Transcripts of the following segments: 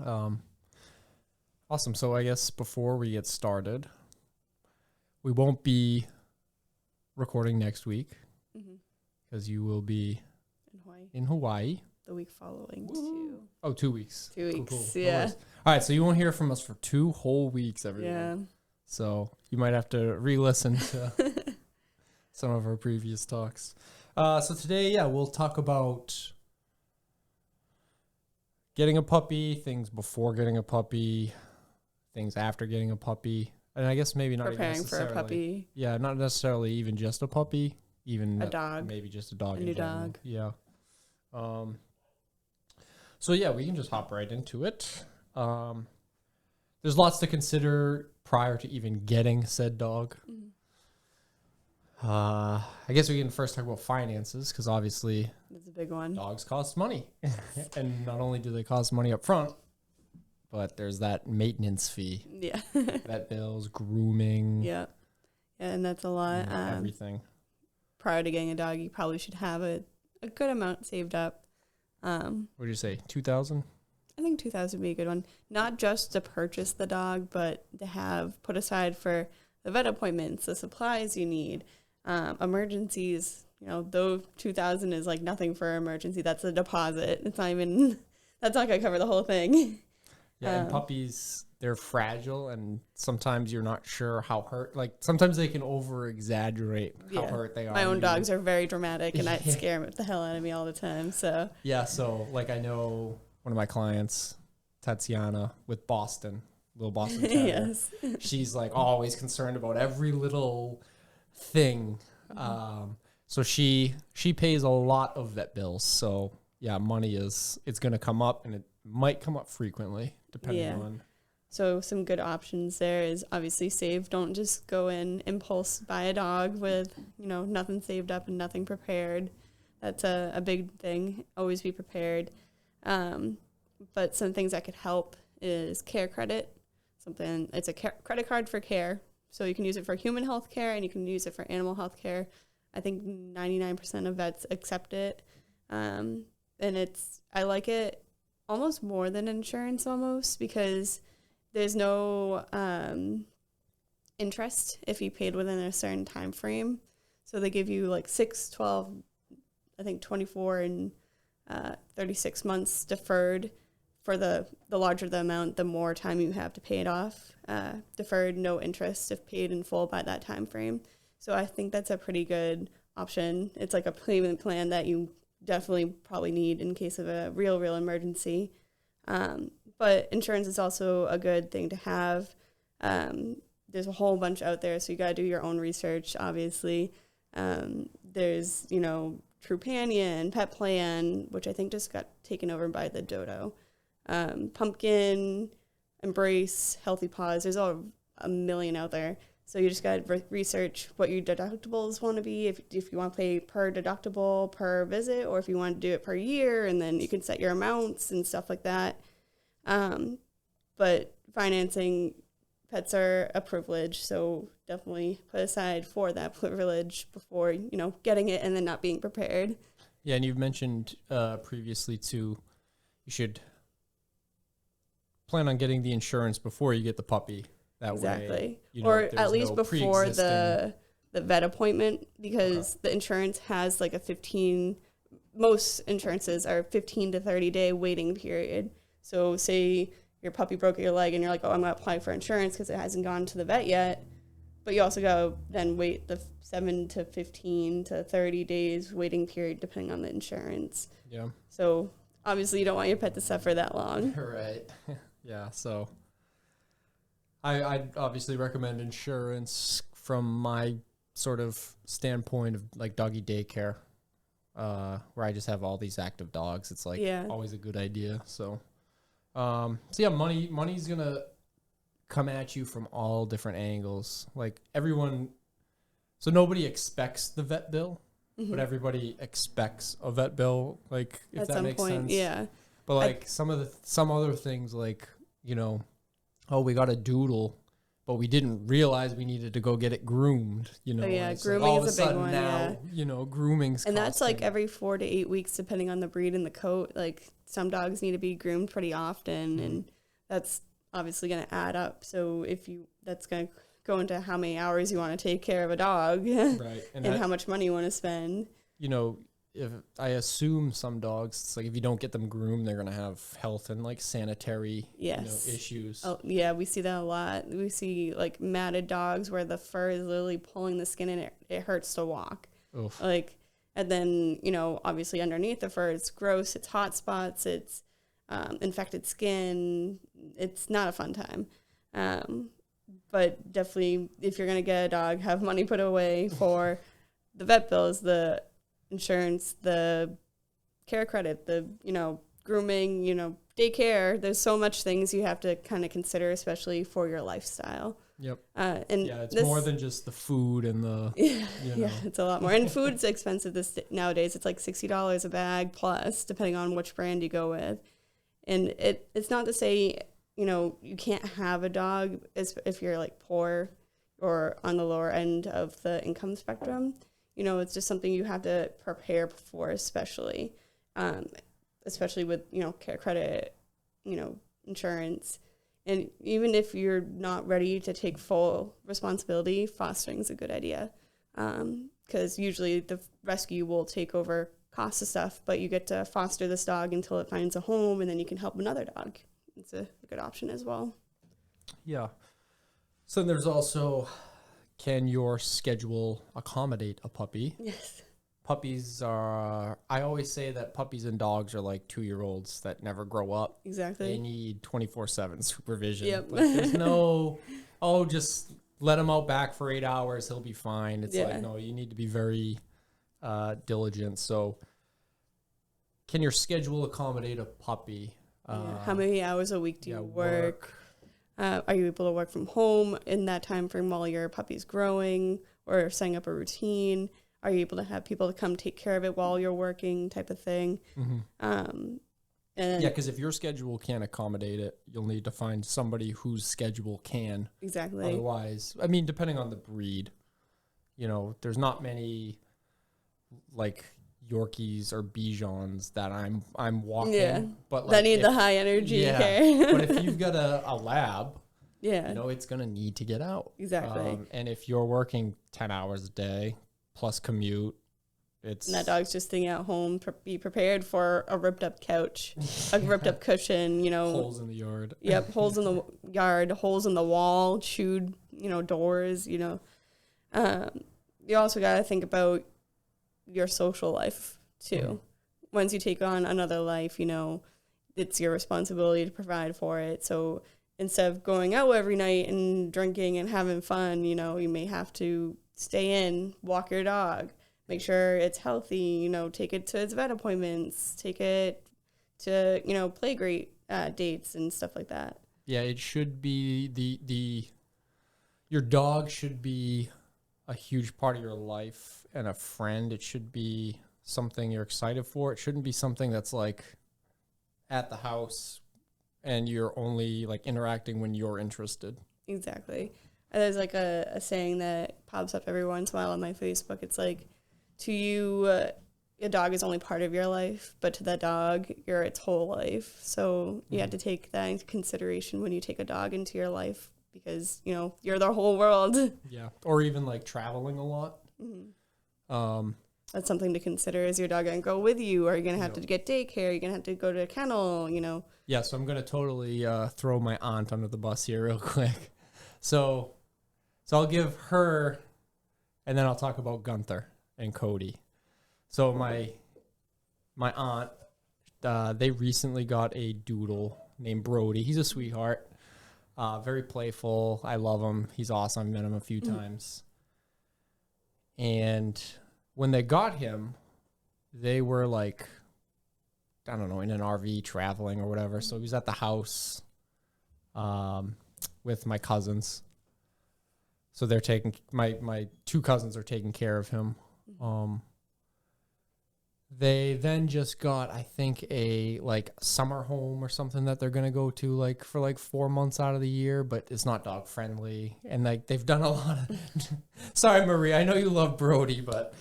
Awesome. So I guess before we get started, we won't be recording next week because you will be in Hawaii. The week following, too. Oh, 2 weeks. 2 weeks, Cool. yeah. No, all right, so you won't hear from us for 2 whole weeks, everyone. Yeah. So you might have to re-listen to some of our previous talks. So today, we'll talk about getting a puppy, things before getting a puppy, things after getting a puppy, and I guess maybe not preparing even for a puppy. Yeah, not necessarily even just a puppy, even a dog, maybe just a dog. A new dog. Yeah. So yeah, we can just hop right into it. There's lots to consider prior to even getting said dog. I guess we can first talk about finances because obviously that's a big one. Dogs cost money, and not only do they cost money up front, but there's that maintenance fee. Yeah. Vet bills, grooming. Yeah, and that's a lot. Everything. Prior to getting a dog, you probably should have a good amount saved up. What did you say? 2,000? I think 2,000 would be a good one. Not just to purchase the dog, but to have put aside for the vet appointments, the supplies you need, emergencies. You know, though 2,000 is like nothing for an emergency. That's a deposit. It's not even. That's not gonna cover the whole thing. Yeah, and puppies, they're fragile, and sometimes you're not sure how hurt. Like, sometimes they can over-exaggerate how hurt they are. My own dogs are very dramatic, and that scare the hell out of me all the time, so. Yeah, so, like, I know one of my clients, Tatiana, with Boston, little Boston Terrier. Yes. She's, like, always concerned about every little thing. So she pays a lot of vet bills, so, yeah, money it's going to come up, and it might come up frequently, depending on. So some good options there is obviously save. Don't just go in impulse buy a dog with, nothing saved up and nothing prepared. That's a big thing. Always be prepared. But some things that could help is care credit. It's a credit card for care. So you can use it for human health care and you can use it for animal health care. I think 99% of vets accept it. And I like it almost more than insurance almost because there's no interest if you paid within a certain time frame. So they give you like 6, 12, I think 24 and 36 months deferred for the larger the amount, the more time you have to pay it off. Deferred, no interest if paid in full by that time frame. So I think that's a pretty good option. It's like a payment plan that you definitely probably need in case of a real emergency. But insurance is also a good thing to have. There's a whole bunch out there, so you got to do your own research, obviously. There's, Trupanion, Pet Plan, which I think just got taken over by the Dodo. Pumpkin, Embrace, Healthy Paws. There's a million out there. So you just got to research what your deductibles want to be, if you want to pay per deductible, per visit, or if you want to do it per year, and then you can set your amounts and stuff like that. But financing pets are a privilege, so definitely put aside for that privilege before, getting it and then not being prepared. Yeah, and you've mentioned previously, too, you should plan on getting the insurance before you get the puppy. That way, or at least before the vet appointment, because the insurance has like most insurances are 15 to 30 day waiting period. So say your puppy broke your leg and you're like, oh, I'm going to apply for insurance because it hasn't gone to the vet yet. But you also got to then wait the 7 to 15 to 30 days waiting period, depending on the insurance. Yeah. So obviously you don't want your pet to suffer that long. Right. Yeah. So I'd obviously recommend insurance from my sort of standpoint of like doggy daycare, where I just have all these active dogs. It's like always a good idea. So, money's going to come at you from all different angles. Like so nobody expects the vet bill, but everybody expects a vet bill. Like if that makes sense. Yeah. But like some other things like, oh, we got a doodle, but we didn't realize we needed to go get it groomed. You know, Oh, yeah, it's grooming all of is a a big sudden one, now, yeah. you know, grooming's And that's like costing. every 4 to 8 weeks, depending on the breed and the coat. Like some dogs need to be groomed pretty often, and that's obviously going to add up. So that's going to go into how many hours you want to take care of a dog, Right. and how much money you want to spend. You know, if I assume some dogs, it's like if you don't get them groomed, they're gonna have health and like sanitary issues. Oh yeah, we see that a lot. We see like matted dogs where the fur is literally pulling the skin and it hurts to walk. Oof. Like, and then, you know, obviously underneath the fur, it's gross, it's hot spots, it's infected skin. It's not a fun time. But definitely, if you're gonna get a dog, have money put away for the vet bills, the insurance, the care credit, the, you know, grooming, you know, daycare. There's so much things you have to kind of consider, especially for your lifestyle. Yep. And yeah, it's more than just the food and the, yeah, it's a lot more. And food's expensive nowadays. It's like $60 a bag plus, depending on which brand you go with. And it's not to say, you know, you can't have a dog if you're like poor or on the lower end of the income spectrum. You know, it's just something you have to prepare for, especially with, you know, care credit, you know, insurance. And even if you're not ready to take full responsibility, fostering is a good idea. Because usually the rescue will take over costs of stuff, but you get to foster this dog until it finds a home, and then you can help another dog. It's a good option as well. Yeah. So there's also, can your schedule accommodate a puppy? Yes. Puppies are, I always say that puppies and dogs are like 2-year-olds that never grow up. Exactly. They need 24/7 supervision. Yep. Like, there's no, just let him out back for 8 hours, he'll be fine. It's like, no, you need to be very diligent. So can your schedule accommodate a puppy? How many hours a week do you work? Are you able to work from home in that time frame while your puppy's growing, or setting up a routine? Are you able to have people to come take care of it while you're working, type of thing? Mm-hmm. Because if your schedule can't accommodate it, you'll need to find somebody whose schedule can. Exactly. Otherwise, I mean, depending on the breed, you know, there's not many like Yorkies or Bijans that I'm walking. Yeah, but like, that need the high energy care. But if you've got a lab, you know, it's gonna need to get out. Exactly. And if you're working 10 hours a day plus commute, and that dog's just staying at home. Be prepared for a ripped up couch, a ripped up cushion. You know, holes in the yard. Yep, holes in the yard, holes in the wall, chewed, you know, doors. You know, you also got to think about your social life too. Mm-hmm. Once you take on another life, you know, it's your responsibility to provide for it. So instead of going out every night and drinking and having fun, you know, you may have to stay in, walk your dog, make sure it's healthy, you know, take it to its vet appointments, take it to, you know, play great dates and stuff like that. Yeah, it should be your dog should be a huge part of your life and a friend. It should be something you're excited for. It shouldn't be something that's like at the house and you're only like interacting when you're interested. Exactly. There's like a saying that pops up every once in a while on my Facebook. It's like, to you, a dog is only part of your life, but to that dog, you're its whole life. So you have to take that into consideration when you take a dog into your life, because, you know, you're their whole world. Yeah. Or even like traveling a lot. Mm-hmm. That's something to consider. Is your dog going to go with you? Or are you going to have to get daycare? Are you going to have to go to a kennel, you know? Yeah, so I'm going to totally throw my aunt under the bus here real quick. So I'll give her, and then I'll talk about Gunther and Cody. So my aunt, they recently got a doodle named Brody. He's a sweetheart, very playful. I love him. He's awesome. I've met him a few times. And when they got him, they were like, I don't know, in an RV traveling or whatever. So he was at the house with my cousins. So they're taking, my two cousins are taking care of him. They then just got, I think, a like summer home or something that they're gonna go to like for like 4 months out of the year, but it's not dog friendly. And like they've done a lot of sorry, Marie, I know you love Brody, but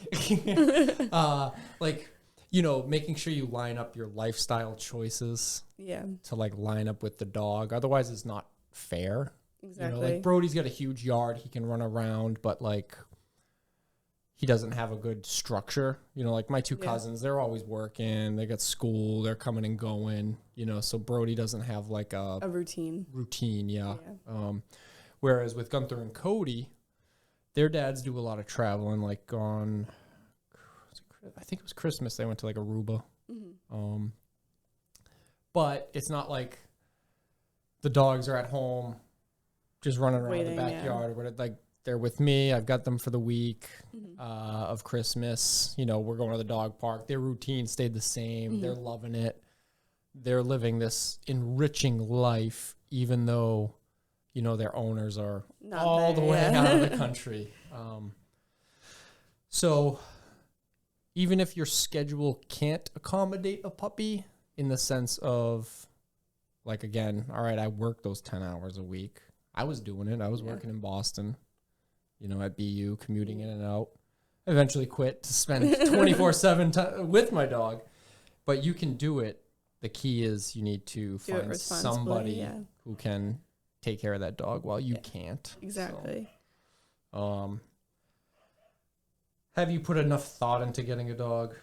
like, you know, making sure you line up your lifestyle choices to like line up with the dog. Otherwise it's not fair. Exactly. You know, like Brody's got a huge yard, he can run around, but like he doesn't have a good structure. You know, like my two cousins, they're always working. They got school. They're coming and going. You know, so Brody doesn't have like a routine. Yeah. Whereas with Gunther and Cody, their dads do a lot of traveling. Like on, I think it was Christmas, they went to like Aruba. But it's not like the dogs are at home just running around the backyard. Where like they're with me. I've got them for the week of Christmas. You know, we're going to the dog park. Their routine stayed the same. They're loving it. They're living this enriching life, even though, you know, their owners are not all the way out of the country. So even if your schedule can't accommodate a puppy in the sense of, like, again, all right, I work those 10 hours a week. I was doing it. I was working in Boston, you know, at BU, commuting in and out. Eventually quit to spend 24/7 with my dog. But you can do it. The key is you need to find somebody who can take care of that dog while you can't. Exactly. So, have you put enough thought into getting a dog?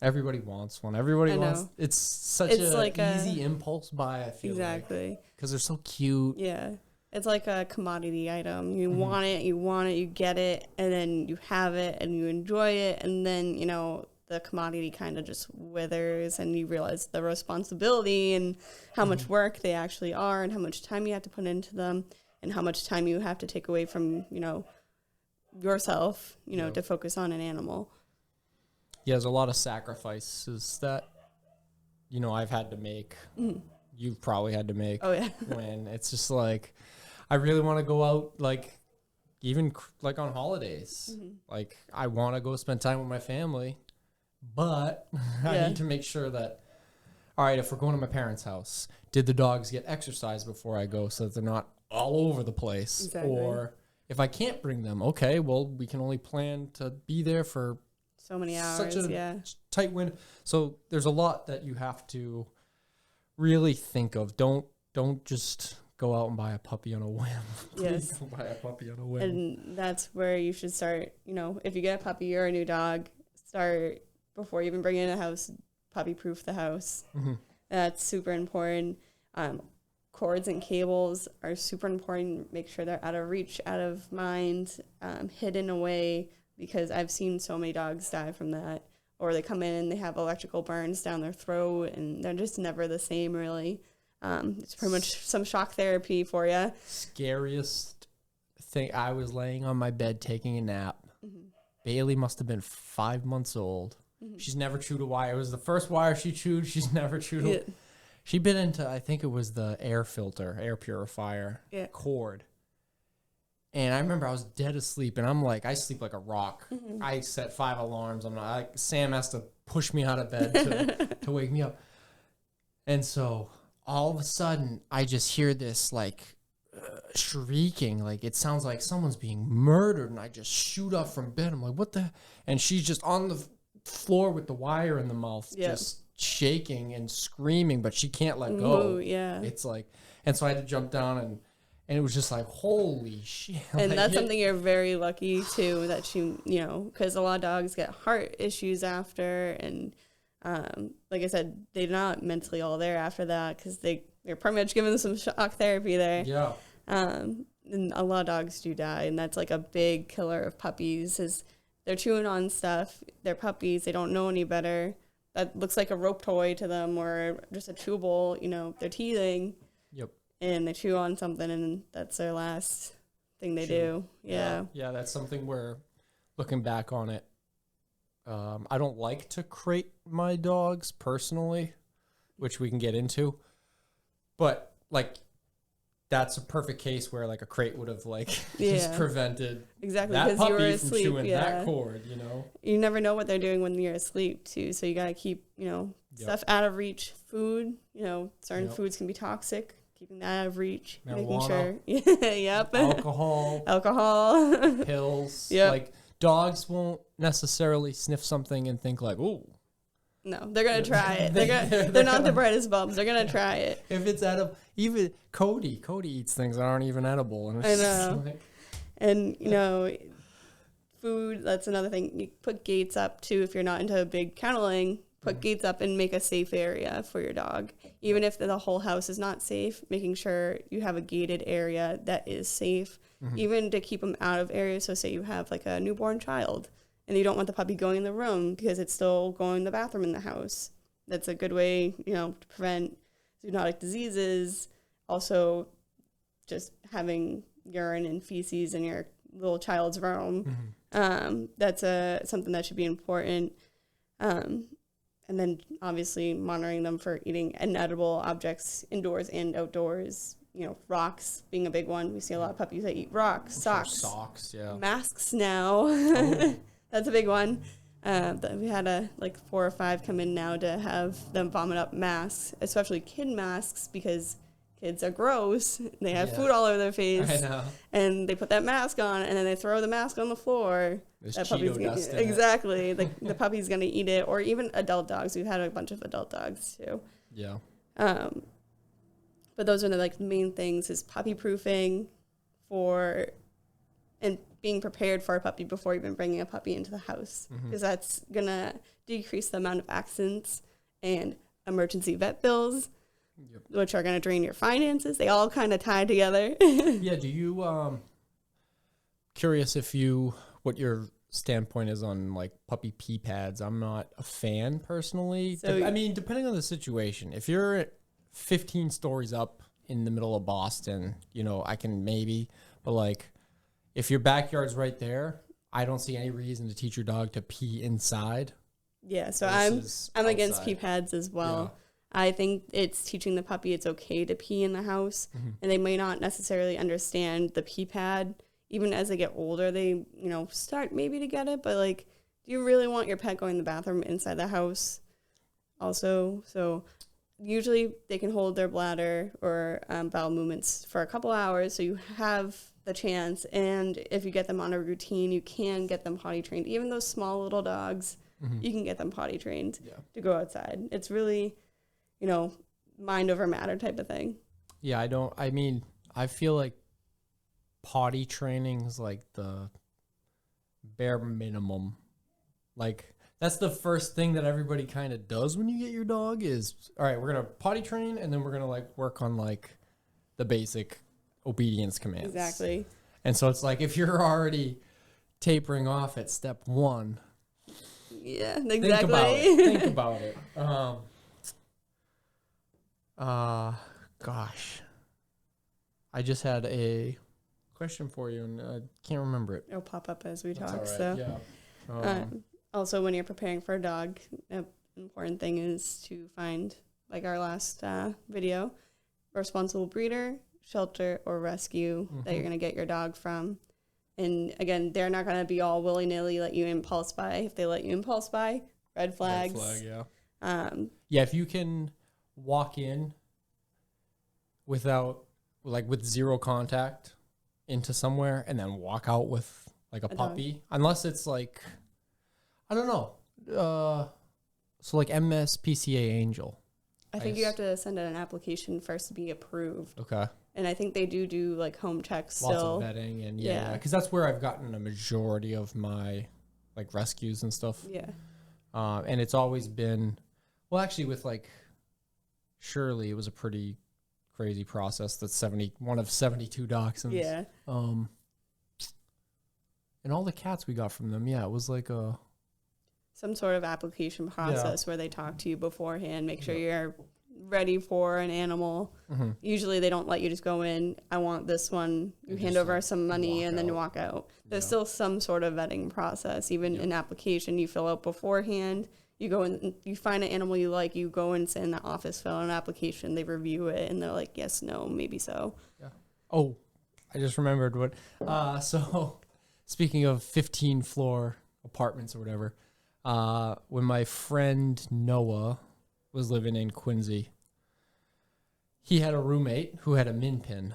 Everybody wants one. Everybody wants. It's such an easy impulse buy, I feel like. Because they're so cute. Yeah. It's like a commodity item. You want it, you get it, and then you have it, and you enjoy it, and then, you know, the commodity kind of just withers, and you realize the responsibility and how much work they actually are, and how much time you have to put into them, and how much time you have to take away from, you know, yourself, you know, to focus on an animal. Yeah, there's a lot of sacrifices that, you know, I've had to make. You've probably had to make. Oh, yeah. When it's just like, I really want to go out, like, even like on holidays. Like, I want to go spend time with my family, but I need to make sure that, all right, if we're going to my parents' house, did the dogs get exercise before I go so that they're not all over the place? Exactly. Or if I can't bring them, okay, well, we can only plan to be there for so many hours, such a tight window. So there's a lot that you have to really think of. Don't just go out and buy a puppy on a whim. Please don't buy a puppy on a whim. And that's where you should start. You know, if you get a puppy or a new dog, start before you even bring it in the house. Puppy proof the house. That's super important. Cords and cables are super important. Make sure they're out of reach, out of mind, hidden away, because I've seen so many dogs die from that. Or they come in and they have electrical burns down their throat, and they're just never the same, really. It's pretty much some shock therapy for you. Scariest thing, I was laying on my bed taking a nap. Bailey must have been 5 months old. She's never chewed a wire. It was the first wire she chewed. She's never chewed a She bit into, I think it was the air filter, air purifier cord. And I remember I was dead asleep, and I'm like, I sleep like a rock. I set 5 alarms. I'm not like, Sam has to push me out of bed to wake me up. And so all of a sudden, I just hear this like shrieking, like it sounds like someone's being murdered, and I just shoot up from bed. I'm like, what the? And she's just on the floor with the wire in the mouth, just shaking and screaming, but she can't let go. It's like, and so I had to jump down and it was just like, holy shit. And that's something you're very lucky too, that you know, because a lot of dogs get heart issues after, and like I said, they're not mentally all there after that, because they're pretty much giving them some shock therapy there. And a lot of dogs do die, and that's like a big killer of puppies, is they're chewing on stuff. They're puppies. They don't know any better. That looks like a rope toy to them, or just a chewable, you know, they're teething. And they chew on something, and that's their last thing they do. Yeah, that's something where, looking back on it, I don't like to crate my dogs personally, which we can get into. But, like, that's a perfect case where like a crate would have like Yeah. just prevented Exactly, that because you were puppy from asleep. chewing Yeah. that cord, you know? You never know what they're doing when you're asleep too. So you gotta keep, stuff out of reach. Food, certain Yep. foods can be toxic. Keeping that out of reach. Making Marijuana. sure. Yep. Alcohol, Alcohol. pills. Yep. Like dogs won't necessarily sniff something and think like, "Oh." No, they're gonna try it. They're not the brightest bulbs. They're gonna try it. If it's edible, even Cody eats things that aren't even edible, and I it's know. just like, And food. That's another thing. You put gates up too if you're not into big kenneling. Put gates up and make a safe area for your dog. Even if the whole house is not safe, making sure you have a gated area that is safe. Even to keep them out of areas. So say you have like a newborn child and you don't want the puppy going in the room because it's still going to the bathroom in the house. That's a good way, to prevent zoonotic diseases. Also, just having urine and feces in your little child's room. That's something that should be important. And then obviously monitoring them for eating inedible objects indoors and outdoors. Rocks being a big one. We see a lot of puppies that eat rocks, socks, yeah. masks now. That's a big one. We had 4 or 5 come in now to have them vomit up masks, especially kid masks, because kids are gross. They have food all over their face. I know. And they put that mask on, and then they throw the mask on the floor. There's That Cheeto puppy's dust in it. exactly. The puppy's going to eat it, or even adult dogs. We've had a bunch of adult dogs, too. Yeah. But those are the main things is puppy proofing and being prepared for a puppy before even bringing a puppy into the house, because that's going to decrease the amount of accidents and emergency vet bills, which are going to drain your finances. They all kind of tie together. Yeah. Do you, curious what your standpoint is on puppy pee pads? I'm not a fan personally. So, Depending on the situation, if you're 15 stories up in the middle of Boston, I can maybe, but if your backyard's right there, I don't see any reason to teach your dog to pee inside. Yeah, so versus I'm against outside. pee pads as well. Yeah. I think it's teaching the puppy it's okay to pee in the house, and they may not necessarily understand the pee pad. Even as they get older, they start maybe to get it, but do you really want your pet going to the bathroom inside the house? Also, so usually they can hold their bladder or bowel movements for a couple hours, so you have the chance. And if you get them on a routine, you can get them potty trained. Even those small little dogs, you can get them potty trained to go outside. It's really, mind over matter type of thing. Yeah, I feel like potty training is the bare minimum. That's the first thing that everybody kind of does when you get your dog is, all right, we're going to potty train, and then we're going to work on the basic obedience commands. Exactly. And so it's if you're already tapering off at step 1, yeah, exactly. Think about it. Gosh, I just had a question for you, and I can't remember it. It'll pop up as we That's talk. all right. So, Yeah. also, when you're preparing for a dog, an important thing is to find, our last video, a responsible breeder, shelter, or rescue that you're going to get your dog from. And again, they're not going to be all willy-nilly let you impulse buy. If they let you impulse buy, red flags. Red flag, yeah. If you can walk in without, with zero contact into somewhere and then walk out with, a puppy, dog. Unless it's I don't know. So MSPCA Angel. I think you have to send in an application first to be approved. Okay. And I think they do home checks Lots still. of vetting and because that's where I've gotten a majority of my rescues and stuff. Yeah. And it's always been, well, actually with Shirley, it was a pretty crazy process. That's one of 72 dachshunds. Yeah. And all the cats we got from them, it was some sort of application process where they talk to you beforehand, make sure you're ready for an animal. Usually they don't let you just go in, I want this one, you hand over some money and then you walk out. There's still some sort of vetting process. Even an application you fill out beforehand, You go in, and you find an animal you like, you go and sit in the office, fill out an application, they review it, and they're like, yes, no, maybe so. Yeah. Oh, I just remembered what. So speaking of 15-floor apartments or whatever, when my friend Noah was living in Quincy, he had a roommate who had a min pin,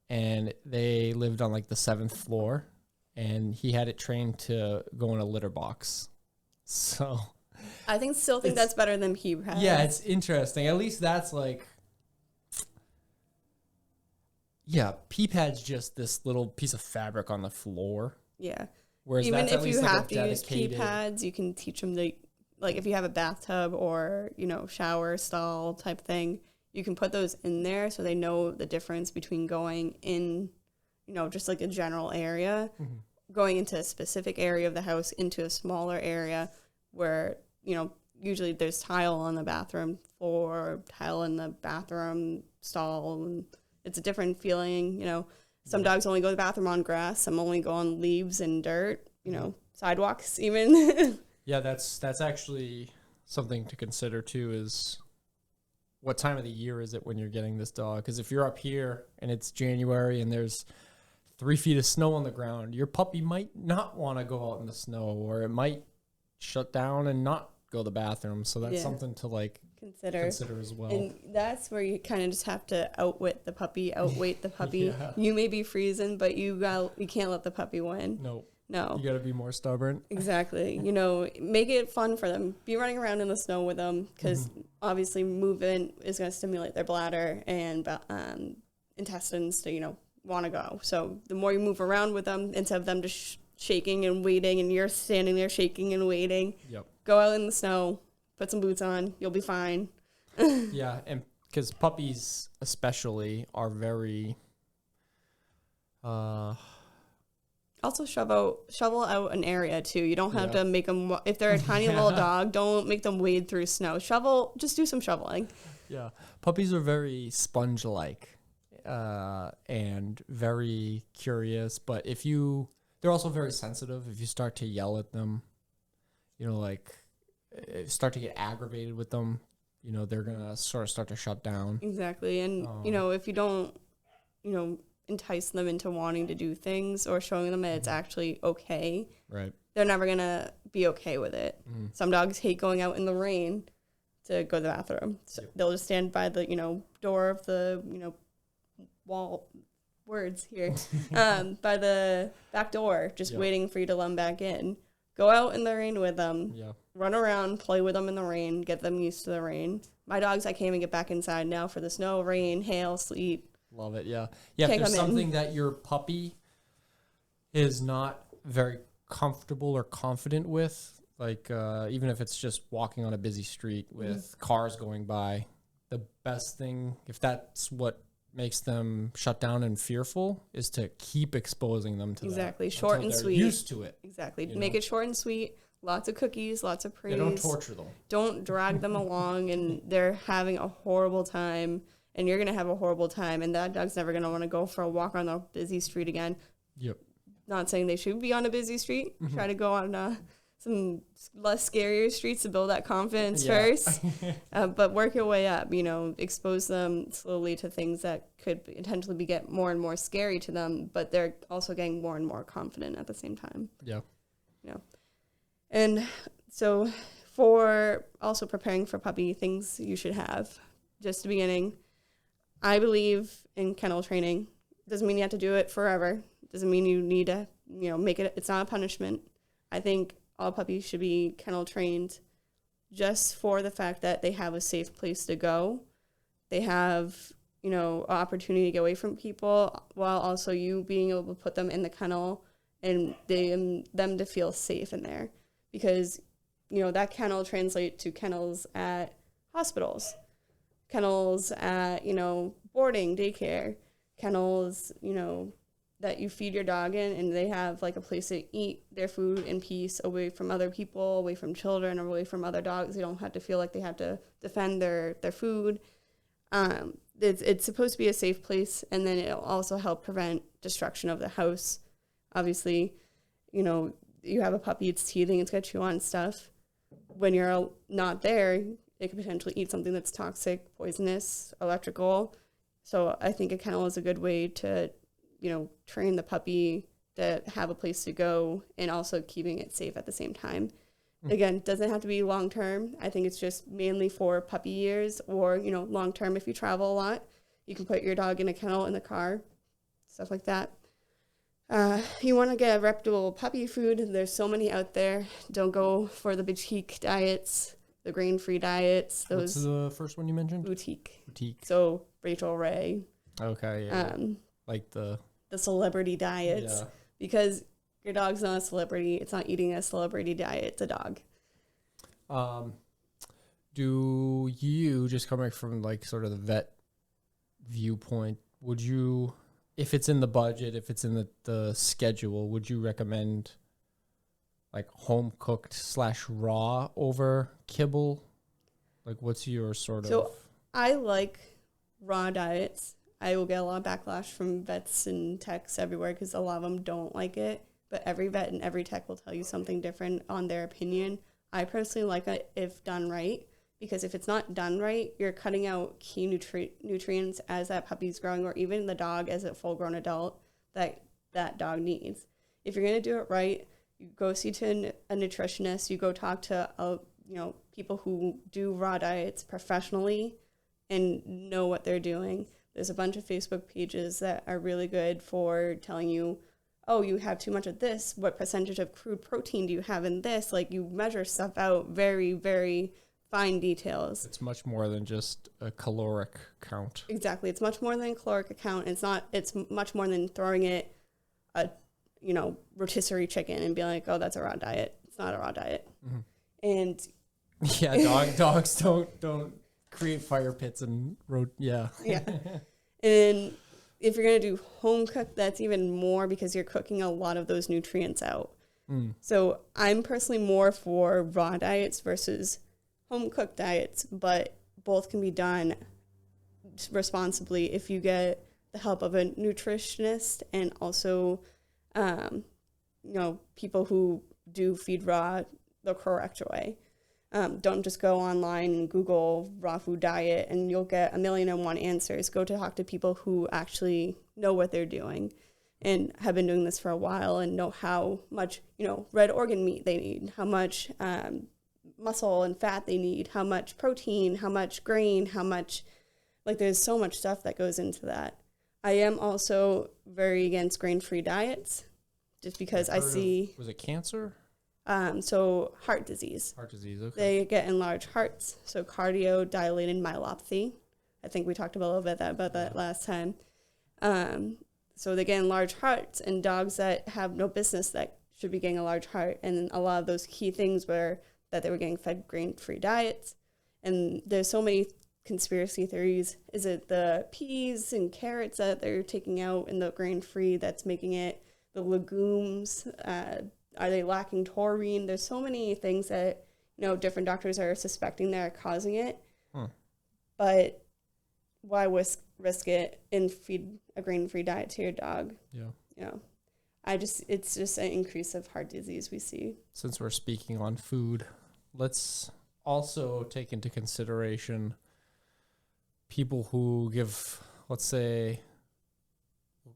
and they lived on like the 7th floor, and he had it trained to go in a litter box. So I still think that's better than pee pads. yeah, it's interesting. At least that's like, yeah, pee pad's just this little piece of fabric on the floor. Yeah. Whereas even that's at if least you like have to use pee dedicated- pads, you can teach them to, like if you have a bathtub or, shower stall type thing, you can put those in there so they know the difference between going in, just like a general area, going into a specific area of the house, into a smaller area where, usually there's tile on the bathroom floor, tile in the bathroom stall, and it's a different feeling. Some dogs only go to the bathroom on grass, some only go on leaves and dirt, sidewalks even. Yeah, that's actually something to consider too, is what time of the year is it when you're getting this dog? Because if you're up here and it's January and there's 3 feet of snow on the ground, your puppy might not want to go out in the snow, or it might shut down and not go to the bathroom. So that's something to like consider as well. And that's where you kind of just have to outwit the puppy, outweight the puppy. Yeah. You may be freezing, but you can't let the puppy win. No. You got to be more stubborn. Exactly. Make it fun for them. Be running around in the snow with them, because obviously movement is going to stimulate their bladder and intestines to, want to go. So the more you move around with them, instead of them just shaking and waiting and you're standing there shaking and waiting, go out in the snow, put some boots on, you'll be fine. Yeah, and because puppies especially are very... Also, shovel out an area too. You don't have to make them, if they're a tiny little dog, don't make them wade through snow. Just do some shoveling. Yeah. Puppies are very sponge-like and very curious, but they're also very sensitive. If you start to yell at them, start to get aggravated with them, they're going to sort of start to shut down. Exactly. And, if you don't, entice them into wanting to do things or showing them that it's actually okay, right, they're never going to be okay with it. Some dogs hate going out in the rain to go to the bathroom. So they'll just stand by the, door of the, wall, words here, by the back door, just waiting for you to let them back in. Go out in the rain with them, run around, play with them in the rain, get them used to the rain. My dogs, I can't even get back inside now for the snow, rain, hail, sleet. Love it, yeah. Yeah, if there's something that your puppy is not very comfortable or confident with, like even if it's just walking on a busy street with cars going by, the best thing, if that's what makes them shut down and fearful, is to keep exposing them to that. Short and sweet. Used to it. Exactly. Make it short and sweet. Lots of cookies, lots of praise. Don't torture them. Don't drag them along and they're having a horrible time. And you're going to have a horrible time, and that dog's never going to want to go for a walk on a busy street again. Yep. Not saying they should be on a busy street. Try to go on some less scarier streets to build that confidence first. But work your way up, expose them slowly to things that could potentially get more and more scary to them, but they're also getting more and more confident at the same time. Yeah. And so for also preparing for puppy, things you should have, just the beginning, I believe in kennel training. Doesn't mean you have to do it forever. Doesn't mean you need to, make it, it's not a punishment. I think all puppies should be kennel trained just for the fact that they have a safe place to go. They have, an opportunity to get away from people, while also you being able to put them in the kennel and them to feel safe in there. Because, that kennel translates to kennels at hospitals. Kennels at, boarding, daycare, kennels, that you feed your dog in, and they have like a place to eat their food in peace, away from other people, away from children, away from other dogs. They don't have to feel like they have to defend their food. It's supposed to be a safe place, and then it'll also help prevent destruction of the house. Obviously, you have a puppy, it's teething, it's got to chew on stuff. when you're not there, it could potentially eat something that's toxic, poisonous, electrical. So I think a kennel is a good way to, train the puppy to have a place to go and also keeping it safe at the same time. Again, doesn't have to be long term. I think it's just mainly for puppy years or, long term if you travel a lot. You can put your dog in a kennel in the car, stuff like that. You want to get a reputable puppy food. There's so many out there. Don't go for the boutique diets, the grain-free diets. What's the first one you mentioned? Boutique. Boutique. So Rachel Ray. Okay, yeah. Like the celebrity diets. Yeah. Because your dog's not a celebrity. It's not eating a celebrity diet. It's a dog. Do you, just coming from like sort of the vet viewpoint, would you, if it's in the budget, if it's in the schedule, would you recommend like home cooked / raw over kibble? Like what's your sort of... So I like raw diets. I will get a lot of backlash from vets and techs everywhere because a lot of them don't like it. But every vet and every tech will tell you something different on their opinion. I personally like it if done right, because if it's not done right, you're cutting out key nutrients as that puppy's growing, or even the dog as a full-grown adult that dog needs. If you're going to do it right, you go see to a nutritionist, you go talk to people who do raw diets professionally and know what they're doing. There's a bunch of Facebook pages that are really good for telling you, oh, you have too much of this. What percentage of crude protein do you have in this? Like, you measure stuff out very, very fine details. It's much more than just a caloric count. Exactly. It's much more than a caloric count. It's much more than throwing it a, rotisserie chicken and being like, oh, that's a raw diet. It's not a raw diet. Mm-hmm. And yeah, dogs don't create fire pits and yeah. And if you're going to do home cooked, that's even more because you're cooking a lot of those nutrients out. So I'm personally more for raw diets versus home cooked diets, but both can be done responsibly if you get the help of a nutritionist and also, people who do feed raw the correct way. Don't just go online and Google raw food diet and you'll get 1,000,001 answers. Go to talk to people who actually know what they're doing and have been doing this for a while and know how much, red organ meat they need, how much muscle and fat they need, how much protein, how much grain, how much, there's so much stuff that goes into that. I am also very against grain-free diets just because I see... Was it cancer? So heart disease. Heart disease, okay. They get enlarged hearts, so cardiodilated myelopathy. I think we talked a little bit about that last time. So they get enlarged hearts, and dogs that have no business that should be getting a large heart. And a lot of those key things were that they were getting fed grain-free diets. And there's so many conspiracy theories. Is it the peas and carrots that they're taking out in the grain-free that's making it? The legumes, are they lacking taurine? There's so many things that, different doctors are suspecting that are causing it. But why risk it and feed a grain-free diet to your dog? Yeah. It's just an increase of heart disease we see. Since we're speaking on food, let's also take into consideration people who give, let's say,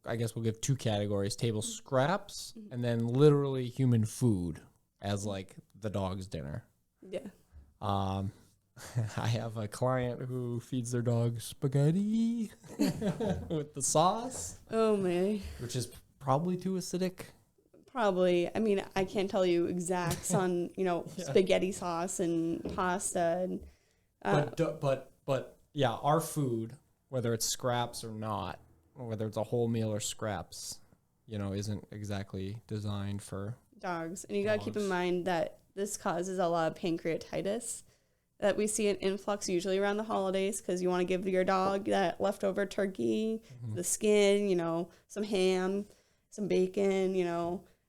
I guess we'll give two categories, table scraps and then literally human food as like the dog's dinner. Yeah. I have a client who feeds their dog spaghetti with the sauce. Oh, man. Which is probably too acidic. Probably. I mean, I can't tell you exacts on, spaghetti sauce and pasta. And, but yeah, our food, whether it's scraps or not, or whether it's a whole meal or scraps, isn't exactly designed for dogs. And you got to keep in mind that this causes a lot of pancreatitis that we see an influx usually around the holidays because you want to give your dog that leftover turkey, the skin, some ham, some bacon,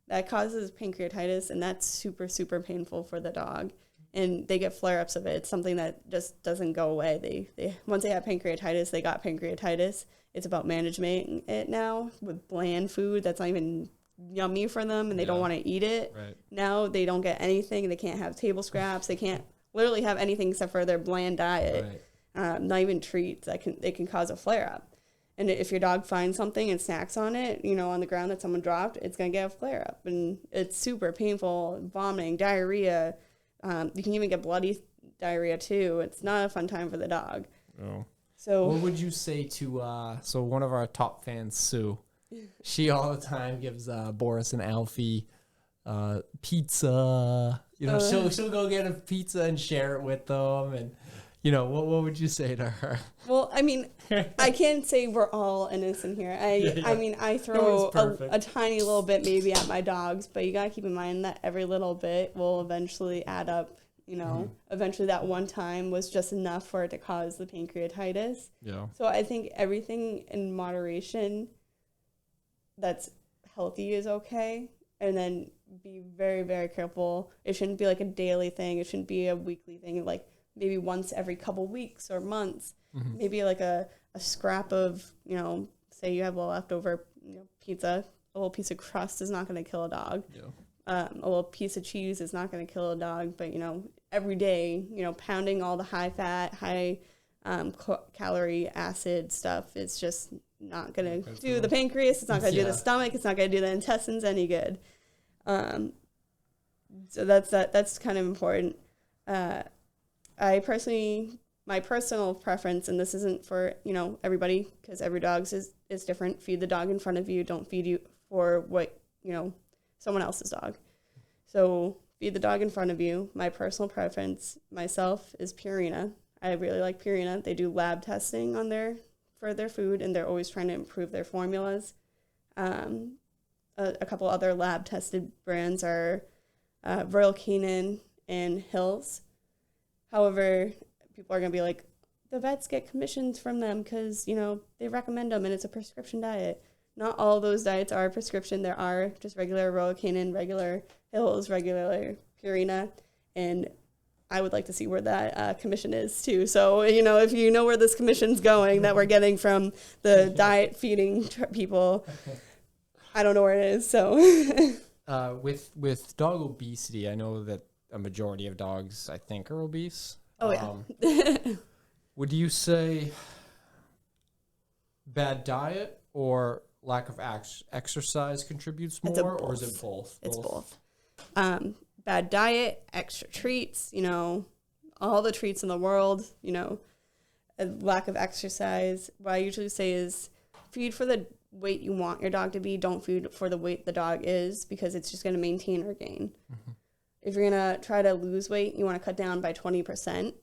that causes pancreatitis, and that's super, super painful for the dog. And they get flare-ups of it. It's something that just doesn't go away. They once they have pancreatitis, they got pancreatitis. It's about managing it now with bland food that's not even yummy for them and they don't want to eat it. Right. Now they don't get anything. They can't have table scraps. They can't literally have anything except for their bland diet. Right. Not even treats. They can cause a flare up. And if your dog finds something and snacks on it, you know, on the ground that someone dropped, it's going to get a flare up. And it's super painful, vomiting, diarrhea. You can even get bloody diarrhea too. It's not a fun time for the dog. Oh. So what would you say to, so one of our top fans, Sue, she all the time gives Boris and Alfie pizza. You know, she'll go get a pizza and share it with them. And, you know, what would you say to her? Well, I mean, I can't say we're all innocent here. I mean, I throw a tiny little bit maybe at my dogs, but you got to keep in mind that every little bit will eventually add up. You know, eventually that one time was just enough for it to cause the pancreatitis. Yeah. So I think everything in moderation that's healthy is okay. And then be very, very careful. It shouldn't be like a daily thing. It shouldn't be a weekly thing. Like maybe once every couple weeks or months. Maybe like a scrap of, you know, say you have a leftover pizza. A little piece of crust is not going to kill a dog. Yeah. A little piece of cheese is not going to kill a dog, but, you know, every day, you know, pounding all the high fat, high calorie acid stuff is just not going to do the pancreas. It's not going to do the stomach. It's not going to do the intestines any good. So that's kind of important. My personal preference, and this isn't for, you know, everybody, because every dog's is different. Feed the dog in front of you. Don't feed you for what, you know, someone else's dog. So feed the dog in front of you. My personal preference myself is Purina. I really like Purina. They do lab testing for their food, and they're always trying to improve their formulas. A couple other lab tested brands are Royal Canin and Hills. However, people are going to be like, the vets get commissions from them because, you know, they recommend them and it's a prescription diet. Not all those diets are prescription. There are just regular Royal Canin, regular Hills, regular Purina, and I would like to see where that commission is too. So, you know, if you know where this commission's going that we're getting from the diet feeding people, I don't know where it is. So, with dog obesity, I know that a majority of dogs, I think, are obese. Oh yeah. Would you say bad diet or lack of exercise contributes more, or is it both? It's both. Bad diet, extra treats, you know, all the treats in the world, you know, a lack of exercise. What I usually say is feed for the weight you want your dog to be. Don't feed for the weight the dog is, because it's just going to maintain or gain. If you're going to try to lose weight, you want to cut down by 20%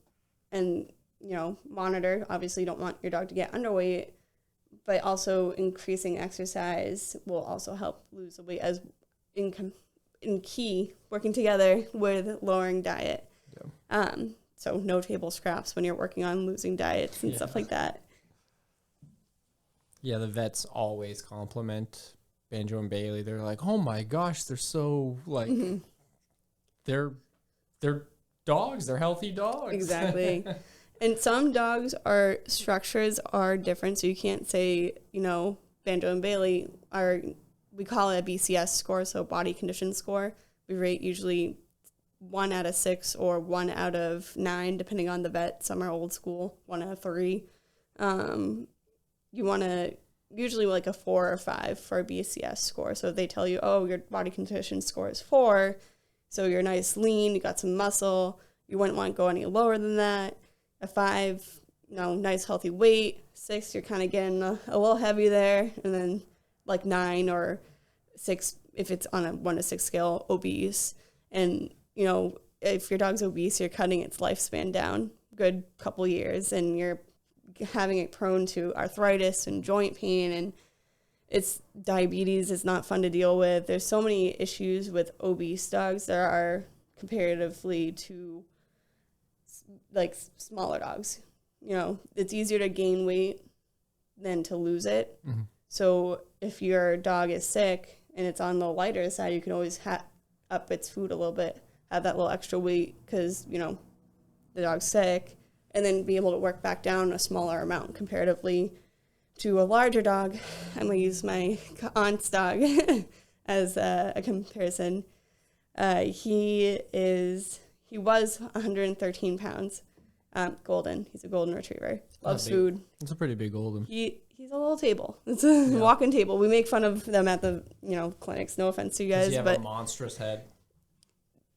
and, you know, monitor. Obviously, you don't want your dog to get underweight, but also increasing exercise will also help lose the weight, as in key working together with lowering diet. Yeah. So no table scraps when you're working on losing diets and stuff like that. Yeah, the vets always compliment Banjo and Bailey. They're like, oh my gosh, they're so like, they're dogs. They're healthy dogs. Exactly. And some dogs structures are different. So you can't say, you know, Banjo and Bailey we call it a BCS score, so body condition score. We rate usually 1 out of 6 or 1 out of 9, depending on the vet. Some are old school, 1 out of 3. You want to usually like a 4 or 5 for a BCS score. So if they tell you, oh, your body condition score is 4, so you're nice, lean, you got some muscle, you wouldn't want to go any lower than that. A 5, you know, nice healthy weight. 6, you're kind of getting a little heavy there, and then like 9 or 6 if it's on a 1 to 6 scale, obese. And, you know, if your dog's obese, you're cutting its lifespan down a good couple years, and you're having it prone to arthritis and joint pain, and it's diabetes is not fun to deal with. There's so many issues with obese dogs there are comparatively to like smaller dogs. You know, it's easier to gain weight than to lose it. So if your dog is sick and it's on the lighter side, you can always up its food a little bit, have that little extra weight because, you know, the dog's sick, and then be able to work back down a smaller amount comparatively to a larger dog. I'm going to use my aunt's dog. as a comparison. He was 113 pounds. Golden. He's a golden retriever. Loves food. It's a pretty big golden. He's a little table. It's a walking table. We make fun of them at the clinics. No offense to you guys, Does he have but a monstrous head?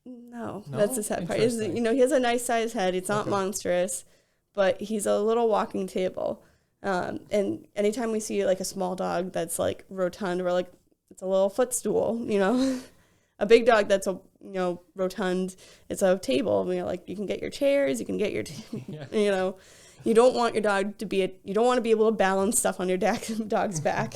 no, that's the sad part. He has a nice sized head. It's not monstrous, but he's a little walking table. And anytime we see like a small dog that's like rotund, we're like, it's a little footstool, a big dog that's a rotund, it's a table. Like you can get your chairs, you can get your, you don't want your dog to be you don't want to be able to balance stuff on your dog's back.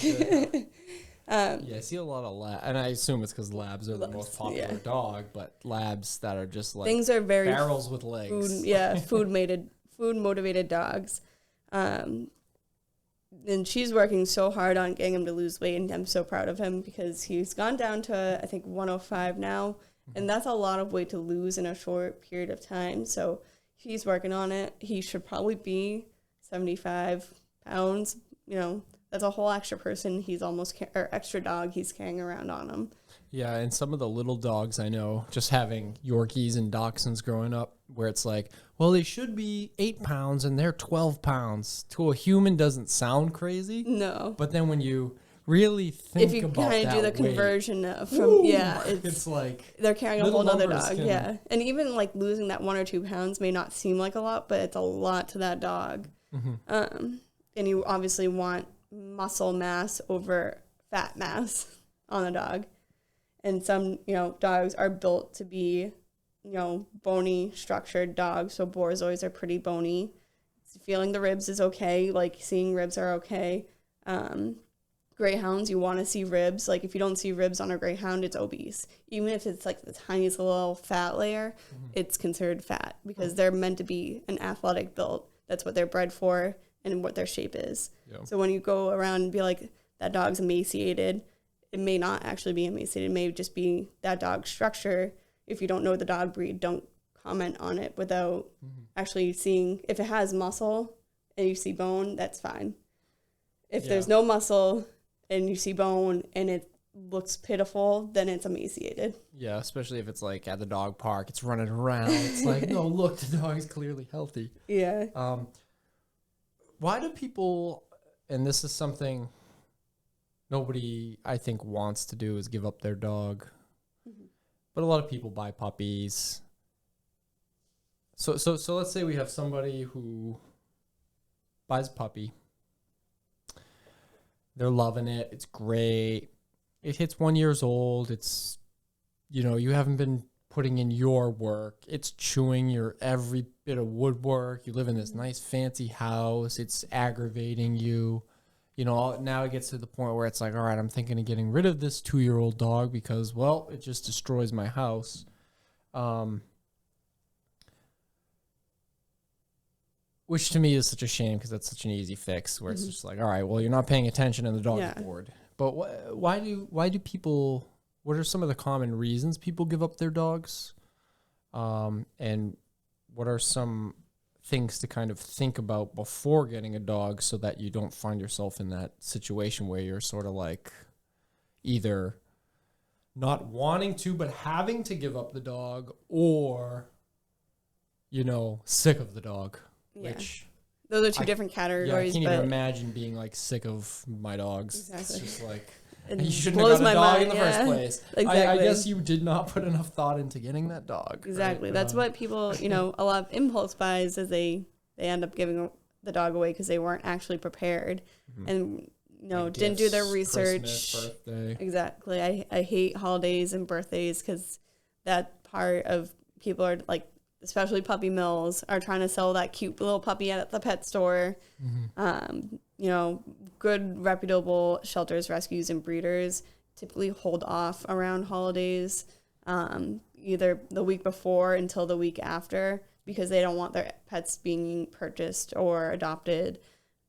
I see a lot of labs, and I assume it's because labs are the most popular dog, but labs that are just like things are very barrels with legs. Food motivated dogs. And she's working so hard on getting him to lose weight, and I'm so proud of him because he's gone down to I think 105 now, and that's a lot of weight to lose in a short period of time. So he's working on it. He should probably be 75 pounds. That's a whole extra person extra dog he's carrying around on him. Yeah, and some of the little dogs I know, just having Yorkies and Dachshunds growing up, where it's like, well, they should be 8 pounds and they're 12 pounds. To a human doesn't sound crazy. No. But then when you really think if you about kind of do the weight, conversion from, it's like they're carrying a whole other dog. And even like losing that 1 or 2 pounds may not seem like a lot, but it's a lot to that dog. And you obviously want muscle mass over fat mass on a dog. And some, dogs are built to be, bony structured dogs. So Borzois are pretty bony. Feeling the ribs is okay. Like seeing ribs are okay. Greyhounds, you want to see ribs. Like if you don't see ribs on a greyhound, it's obese. Even if it's like the tiniest little fat layer, it's considered fat because they're meant to be an athletic build. That's what they're bred for and what their shape is. Yeah. So when you go around and be like, that dog's emaciated, it may not actually be emaciated. It may just be that dog's structure. If you don't know the dog breed, don't comment on it without actually seeing. If it has muscle and you see bone, that's fine. If there's no muscle and you see bone and it looks pitiful, then it's emaciated. Yeah, especially if it's like at the dog park, it's running around. It's like, no, look, the dog is clearly healthy. Yeah. Why do people, and this is something nobody, I think, wants to do, is give up their dog. But a lot of people buy puppies. So let's say we have somebody who buys a puppy. They're loving it. It's great. It hits 1 year old. It's, you haven't been putting in your work. It's chewing your every bit of woodwork. You live in this nice fancy house. It's aggravating you. Now it gets to the point where it's like, all right, I'm thinking of getting rid of this 2-year-old dog because, well, it just destroys my house. Which to me is such a shame because that's such an easy fix where it's just like, all right, well, you're not paying attention and the dog is bored. But why do people, what are some of the common reasons people give up their dogs? And what are some things to kind of think about before getting a dog so that you don't find yourself in that situation where you're sort of like either not wanting to but having to give up the dog or, sick of the dog. Yeah. Which those are two different categories. I can't even imagine being like sick of my dogs. Exactly. It's just like it you shouldn't have got a dog in the first place. Exactly. I guess you did not put enough thought into getting that dog. Exactly. Right? That's what people, a lot of impulse buys is they end up giving the dog away because they weren't actually prepared and like didn't do their research. Christmas, birthday. Exactly. I hate holidays and birthdays because that part of people are like, especially puppy mills, are trying to sell that cute little puppy at the pet store. Good reputable shelters, rescues, and breeders typically hold off around holidays, either the week before until the week after, because they don't want their pets being purchased or adopted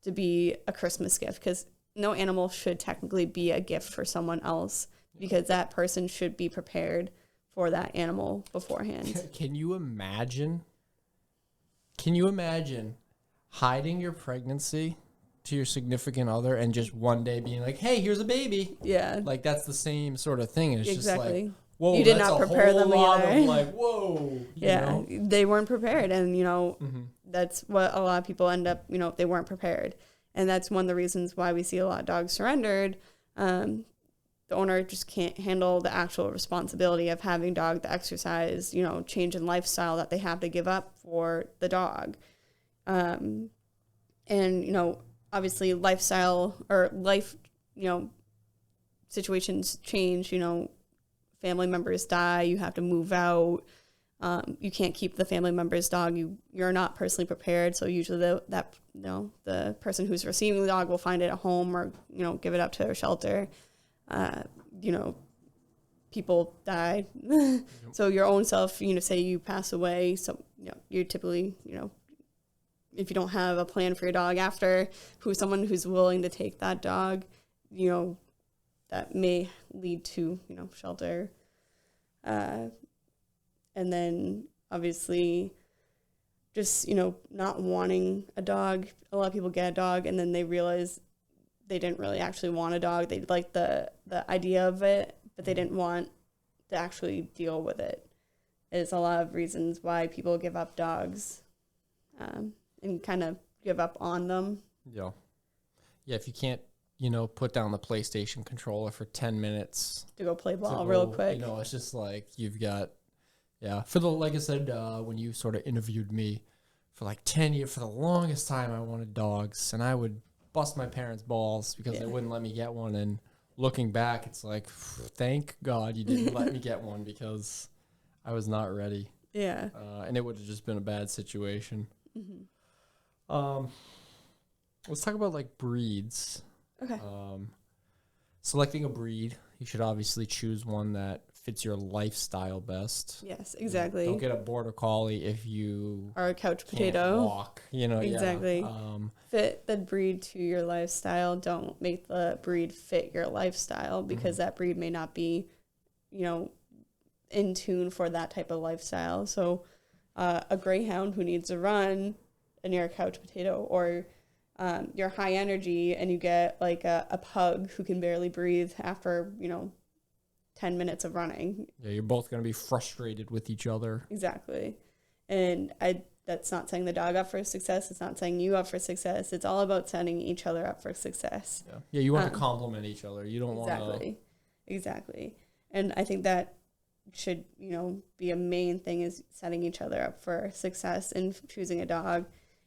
to be a Christmas gift, because no animal should technically be a gift for someone else, because that person should be prepared for that animal beforehand. Can you imagine hiding your pregnancy to your significant other and just one day being like, hey, here's a baby. Yeah. Like, that's the same sort of thing. It's just Exactly. like, whoa, You did that's not a prepare whole them lot either. of like, whoa. You know? They weren't prepared. And, you know, that's what a lot of people end up, you know, they weren't prepared. And that's one of the reasons why we see a lot of dogs surrendered. The owner just can't handle the actual responsibility of having dog, the exercise, you know, change in lifestyle that they have to give up for the dog. And, you know, obviously lifestyle or life, you know, situations change, you know, family members die, you have to move out. You can't keep the family member's dog. You're not personally prepared. So usually the person who's receiving the dog will find it a home or, you know, give it up to a shelter. You know, people die. So your own self, you know, say you pass away. So, you know, you're typically, you know, if you don't have a plan for your dog after someone who's willing to take that dog, you know, that may lead to, you know, shelter. And then obviously just, you know, not wanting a dog. A lot of people get a dog and then they realize they didn't really actually want a dog. They liked the idea of it, but they didn't want to actually deal with it. There's a lot of reasons why people give up dogs and kind of give up on them. Yeah. Yeah, if you can't, you know, put down the PlayStation controller for 10 minutes. To go play ball real quick. You know, it's just like you've got, like I said, when you sort of interviewed me for like 10 years, for the longest time I wanted dogs, and I would bust my parents' balls because they wouldn't let me get one. And looking back, it's like, thank God you didn't let me get one because I was not ready. Yeah. And it would have just been a bad situation. Let's talk about like breeds. Okay. Selecting a breed, you should obviously choose one that fits your lifestyle best. Yes, exactly. Don't get a border collie if you or a couch can't potato. walk. You know, exactly. Yeah. Fit the breed to your lifestyle. Don't make the breed fit your lifestyle because that breed may not be, you know, in tune for that type of lifestyle. So a greyhound who needs a run and you're a couch potato, or you're high energy and you get like a pug who can barely breathe after, you know, 10 minutes of running. Yeah, you're both going to be frustrated with each other. Exactly. And that's not setting the dog up for success. It's not setting you up for success. It's all about setting each other up for success. Yeah, you want to complement each other. You don't want to. Exactly. And I think that should, you know, be a main thing, is setting each other up for success in choosing a dog.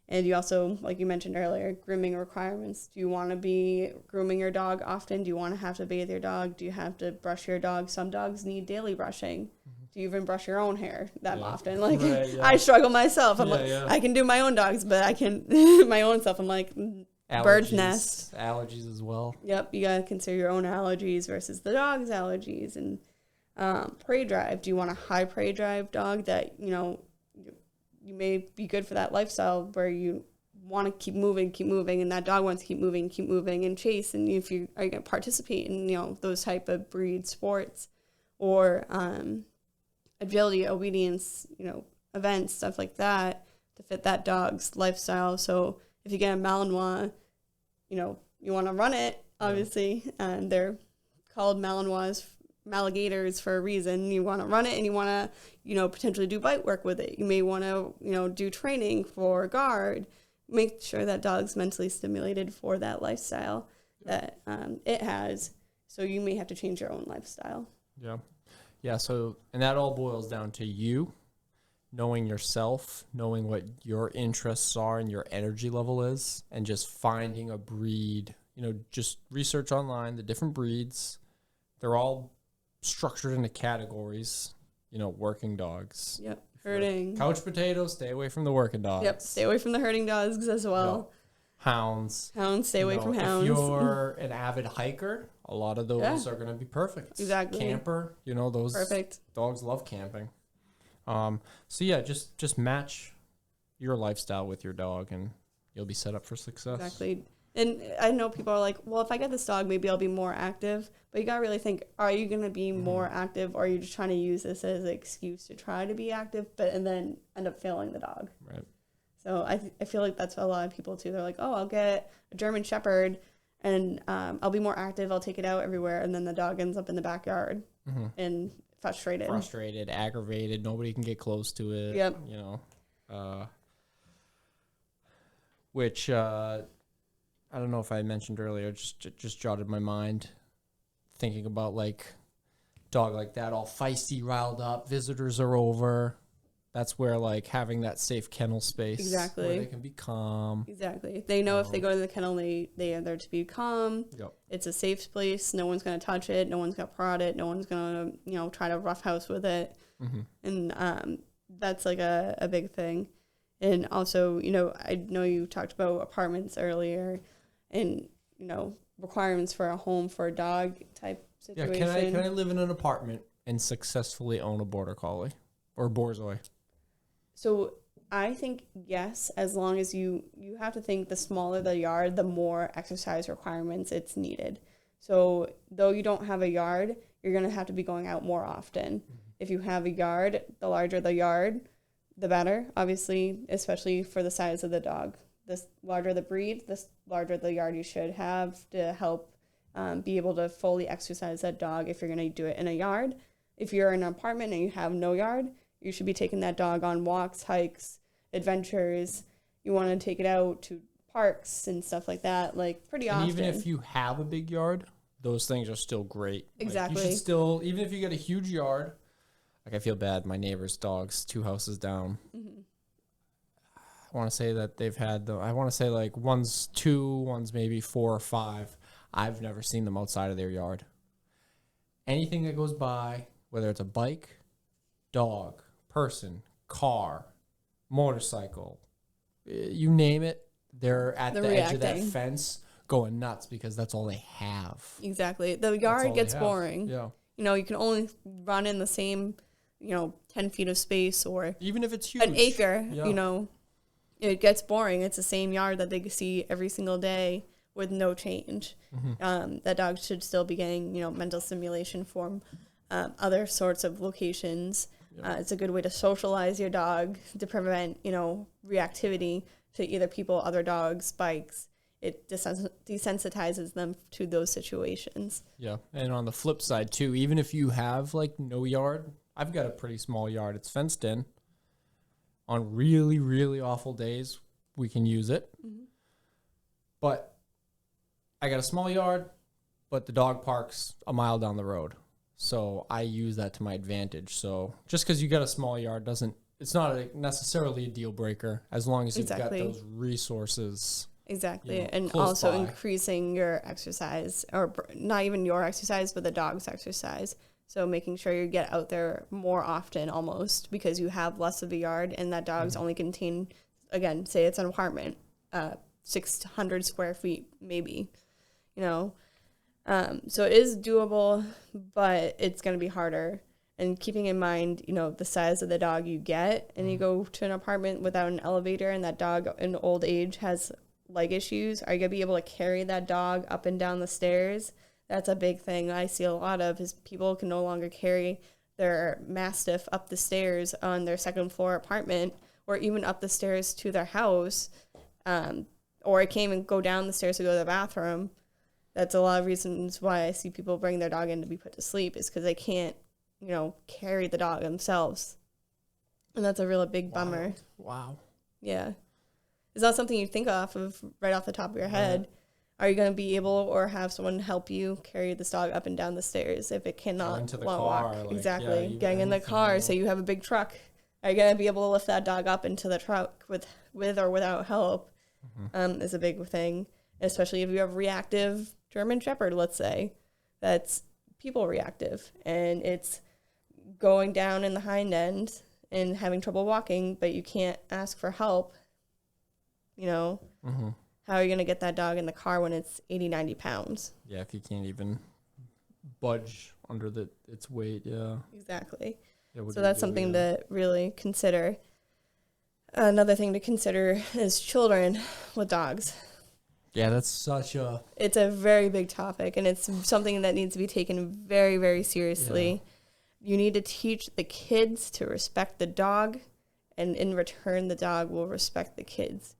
And you also, like you mentioned earlier, grooming requirements. Do you want to be grooming your dog often? Do you want to have to bathe your dog? Do you have to brush your dog? Some dogs need daily brushing. Do you even brush your own hair that often? Like, I struggle myself. I'm I can do my own dogs, but I can my own stuff. I'm like, bird's nest. Allergies as well. Yep, you got to consider your own allergies versus the dog's allergies. And prey drive. Do you want a high prey drive dog that, you know, you may be good for that lifestyle where you want to keep moving, and that dog wants to keep moving and chase. And if you are going to participate in, you know, those type of breed sports or agility, obedience, you know, events, stuff like that to fit that dog's lifestyle. So if you get a Malinois, you know, you want to run it, obviously, and they're called Malinois, Maligators, for a reason. You want to run it and you want to, you know, potentially do bite work with it. You may want to, you know, do training for guard. Make sure that dog's mentally stimulated for that lifestyle that it has. So you may have to change your own lifestyle. Yeah. Yeah. So, and that all boils down to you knowing yourself, knowing what your interests are and your energy level is, and just finding a breed. You know, just research online the different breeds. They're all structured into categories. You know, working dogs. Yep. Herding. Couch potatoes, stay away from the working dogs. Yep. Stay away from the herding dogs as well. Yep. Hounds. Stay away from hounds. If you're an avid hiker, a lot of those are going to be perfect. Exactly. Camper, you know, those perfect. Dogs love camping. So yeah, just match your lifestyle with your dog and you'll be set up for success. Exactly. And I know people are like, well, if I get this dog, maybe I'll be more active. But you got to really think, are you going to be more active, or are you just trying to use this as an excuse to try to be active, and then end up failing the dog? Right. So I feel like that's a lot of people too. They're like, oh, I'll get a German Shepherd and I'll be more active. I'll take it out everywhere. And then the dog ends up in the backyard and frustrated, aggravated. Nobody can get close to it. Yep. You know, which I don't know if I mentioned earlier, just jotted my mind thinking about like dog like that, all feisty, riled up, visitors are over. That's where like having that safe kennel space, exactly, where they can be calm. Exactly, they know if they go to the kennel, they are there to be calm. Yep. It's a safe place. No one's gonna touch it. No one's gonna prod it. No one's gonna try to roughhouse with it. And that's like a big thing. And also, I know you talked about apartments earlier, and requirements for a home for a dog type situation. Yeah, can I live in an apartment and successfully own a border collie or borzoi? So I think yes, as long as you have to think the smaller the yard, the more exercise requirements it's needed. So though you don't have a yard, you're going to have to be going out more often. If you have a yard, the larger the yard, the better, obviously, especially for the size of the dog. The larger the breed, the larger the yard you should have to help be able to fully exercise that dog if you're going to do it in a yard. If you're in an apartment and you have no yard, you should be taking that dog on walks, hikes, adventures. You want to take it out to parks and stuff like that, like pretty often. Even if you have a big yard, those things are still great. Exactly. Like you should still, even if you get a huge yard, like I feel bad, my neighbor's dogs, 2 houses down. I want to say that they've had, like one's 2, one's maybe 4 or 5. I've never seen them outside of their yard. Anything that goes by, whether it's a bike, dog, person, car, motorcycle, you name it, they're at the edge of that fence going nuts because that's all they have. Exactly. The yard gets boring. Yeah. You can only run in the same, 10 feet of space or even if it's huge. An acre, Yeah. It gets boring. It's the same yard that they see every single day with no change. That dog should still be getting, mental stimulation from other sorts of locations. It's a good way to socialize your dog to prevent, reactivity to either people, other dogs, bikes. It desensitizes them to those situations. Yeah, and on the flip side too, even if you have like no yard, I've got a pretty small yard. It's fenced in. On really, really awful days, we can use it. But I got a small yard, but the dog park's a mile down the road. So I use that to my advantage. So just because you got a small yard it's not necessarily a deal breaker as long as you've got those resources. Exactly. And also increasing your exercise, or not even your exercise, but the dog's exercise. So making sure you get out there more often almost because you have less of a yard and that dog's only contain, again, say it's an apartment, 600 square feet maybe, So it is doable, but it's going to be harder. And keeping in mind, the size of the dog you get, and you go to an apartment without an elevator and that dog in old age has leg issues, are you going to be able to carry that dog up and down the stairs? That's a big thing I see a lot of is people can no longer carry their Mastiff up the stairs on their second floor apartment or even up the stairs to their house. Or it can't even go down the stairs to go to the bathroom. That's a lot of reasons why I see people bring their dog in to be put to sleep is because they can't, carry the dog themselves. And that's a real big bummer. Wow. Yeah. It's not something you think of right off the top of your head. Are you going to be able or have someone help you carry this dog up and down the stairs if it cannot into the walk? car, Exactly. Getting in the car, so you have a big truck. Are you going to be able to lift that dog up into the truck with or without help? Is a big thing, especially if you have reactive German Shepherd, let's say, that's people reactive, and it's going down in the hind end and having trouble walking, but you can't ask for help, How are you going to get that dog in the car when it's 80, 90 pounds? Yeah, if you can't even budge under its weight, yeah. Exactly. Yeah, so that's something to really consider. Another thing to consider is children with dogs. Yeah, that's it's a very big topic, and it's something that needs to be taken very, very seriously. Yeah. You need to teach the kids to respect the dog and in return, the dog will respect the kids.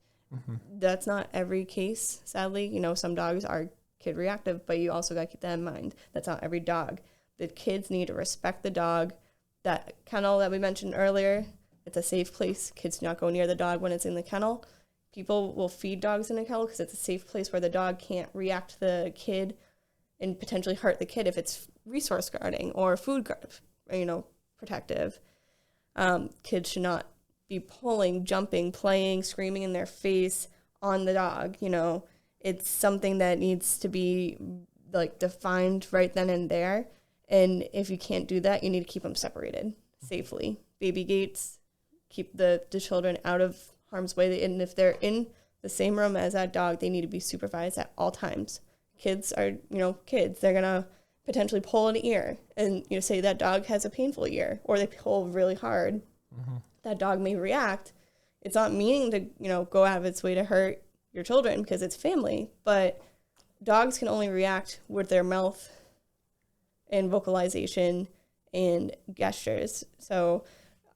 That's not every case, sadly. You know, some dogs are kid reactive, but you also got to keep that in mind. That's not every dog. The kids need to respect the dog. That kennel that we mentioned earlier, it's a safe place. Kids do not go near the dog when it's in the kennel. People will feed dogs in a kennel because it's a safe place where the dog can't react to the kid and potentially hurt the kid if it's resource guarding or food guard, you know, protective. Kids should not be pulling, jumping, playing, screaming in their face on the dog. You know, it's something that needs to be like defined right then and there. And if you can't do that, you need to keep them separated safely. Baby gates, keep the children out of harm's way. And if they're in the same room as that dog, they need to be supervised at all times. Kids are, you know, kids. They're going to potentially pull an ear and, you know, say that dog has a painful ear, or they pull really hard. That dog may react. It's not meaning to, you know, go out of its way to hurt your children because it's family, but dogs can only react with their mouth and vocalization and gestures. So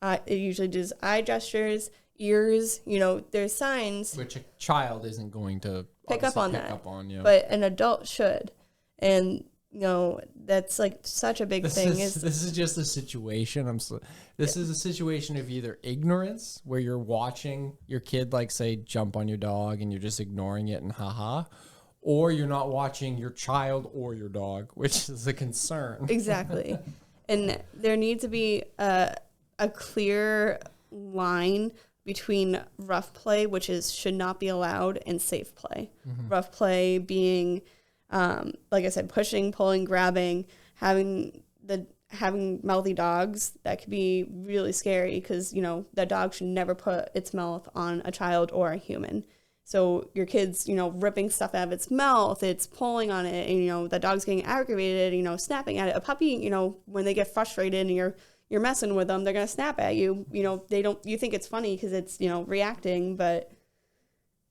it usually does eye gestures, ears, you know, there's signs. Which a child isn't going to pick up on that. Yeah. But an adult should. And, you know, that's like such a big thing. This is just a situation. This is a situation of either ignorance, where you're watching your kid, like, say, jump on your dog and you're just ignoring it and haha, or you're not watching your child or your dog, which is a concern. Exactly. And there needs to be a clear line between rough play, which should not be allowed, and safe play. Rough play being, like I said, pushing, pulling, grabbing, having mouthy dogs. That could be really scary because, you know, that dog should never put its mouth on a child or a human. So your kid's, you know, ripping stuff out of its mouth, it's pulling on it, and, you know, that dog's getting aggravated, you know, snapping at it. A puppy, you know, when they get frustrated and you're messing with them, they're going to snap at you. You know, you think it's funny because it's, you know, reacting, but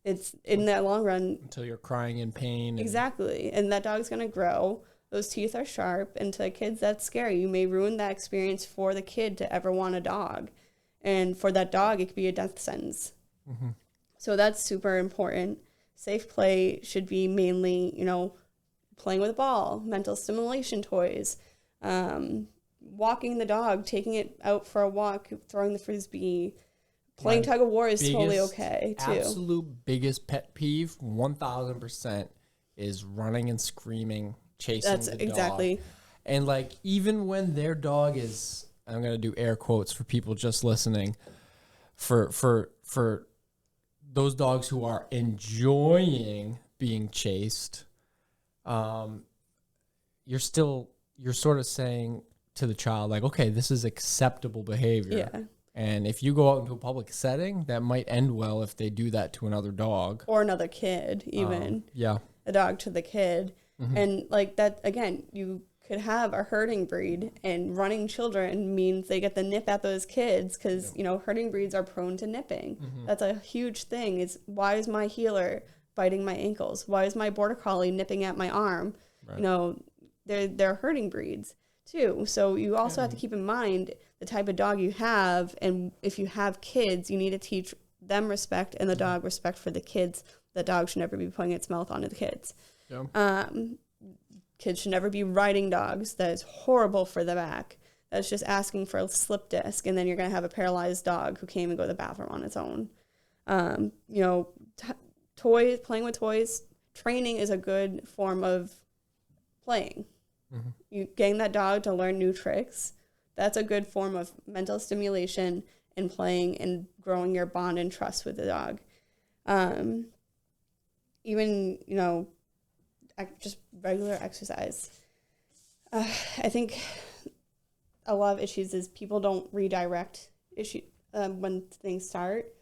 it's in that long run. Until you're crying in pain. Exactly. And that dog's going to grow. Those teeth are sharp. And to kids, that's scary. You may ruin that experience for the kid to ever want a dog. And for that dog, it could be a death sentence. So that's super important. Safe play should be mainly, you know, playing with a ball, mental stimulation toys, walking the dog, taking it out for a walk, throwing the frisbee, playing tug of war is totally okay too. Absolute biggest pet peeve, 1000%, is running and screaming, chasing the dog. Exactly. And like, even when their dog is, I'm gonna do air quotes for people just listening, for those dogs who are enjoying being chased, you're sort of saying to the child, like, okay, this is acceptable behavior. Yeah. And if you go out into a public setting, that might end well if they do that to another dog. Or another kid, even. Yeah. A dog to the kid. And like that, again, you could have a herding breed, and running children means they get the nip at those kids because, you know, herding breeds are prone to nipping. That's a huge thing. Is why is my heeler biting my ankles? Why is my border collie nipping at my arm? Right. You know, they're herding breeds too. So you also have to keep in mind the type of dog you have, and if you have kids, you need to teach them respect and the dog respect for the kids. The dog should never be putting its mouth onto the kids. Yeah. Kids should never be riding dogs. That is horrible for the back. That's just asking for a slip disc, and then you're going to have a paralyzed dog who can't even go to the bathroom on its own. You know, toys, playing with toys, training is a good form of playing. You getting that dog to learn new tricks. That's a good form of mental stimulation and playing and growing your bond and trust with the dog. Even, you know, just regular exercise. I think a lot of issues is people don't redirect when things start.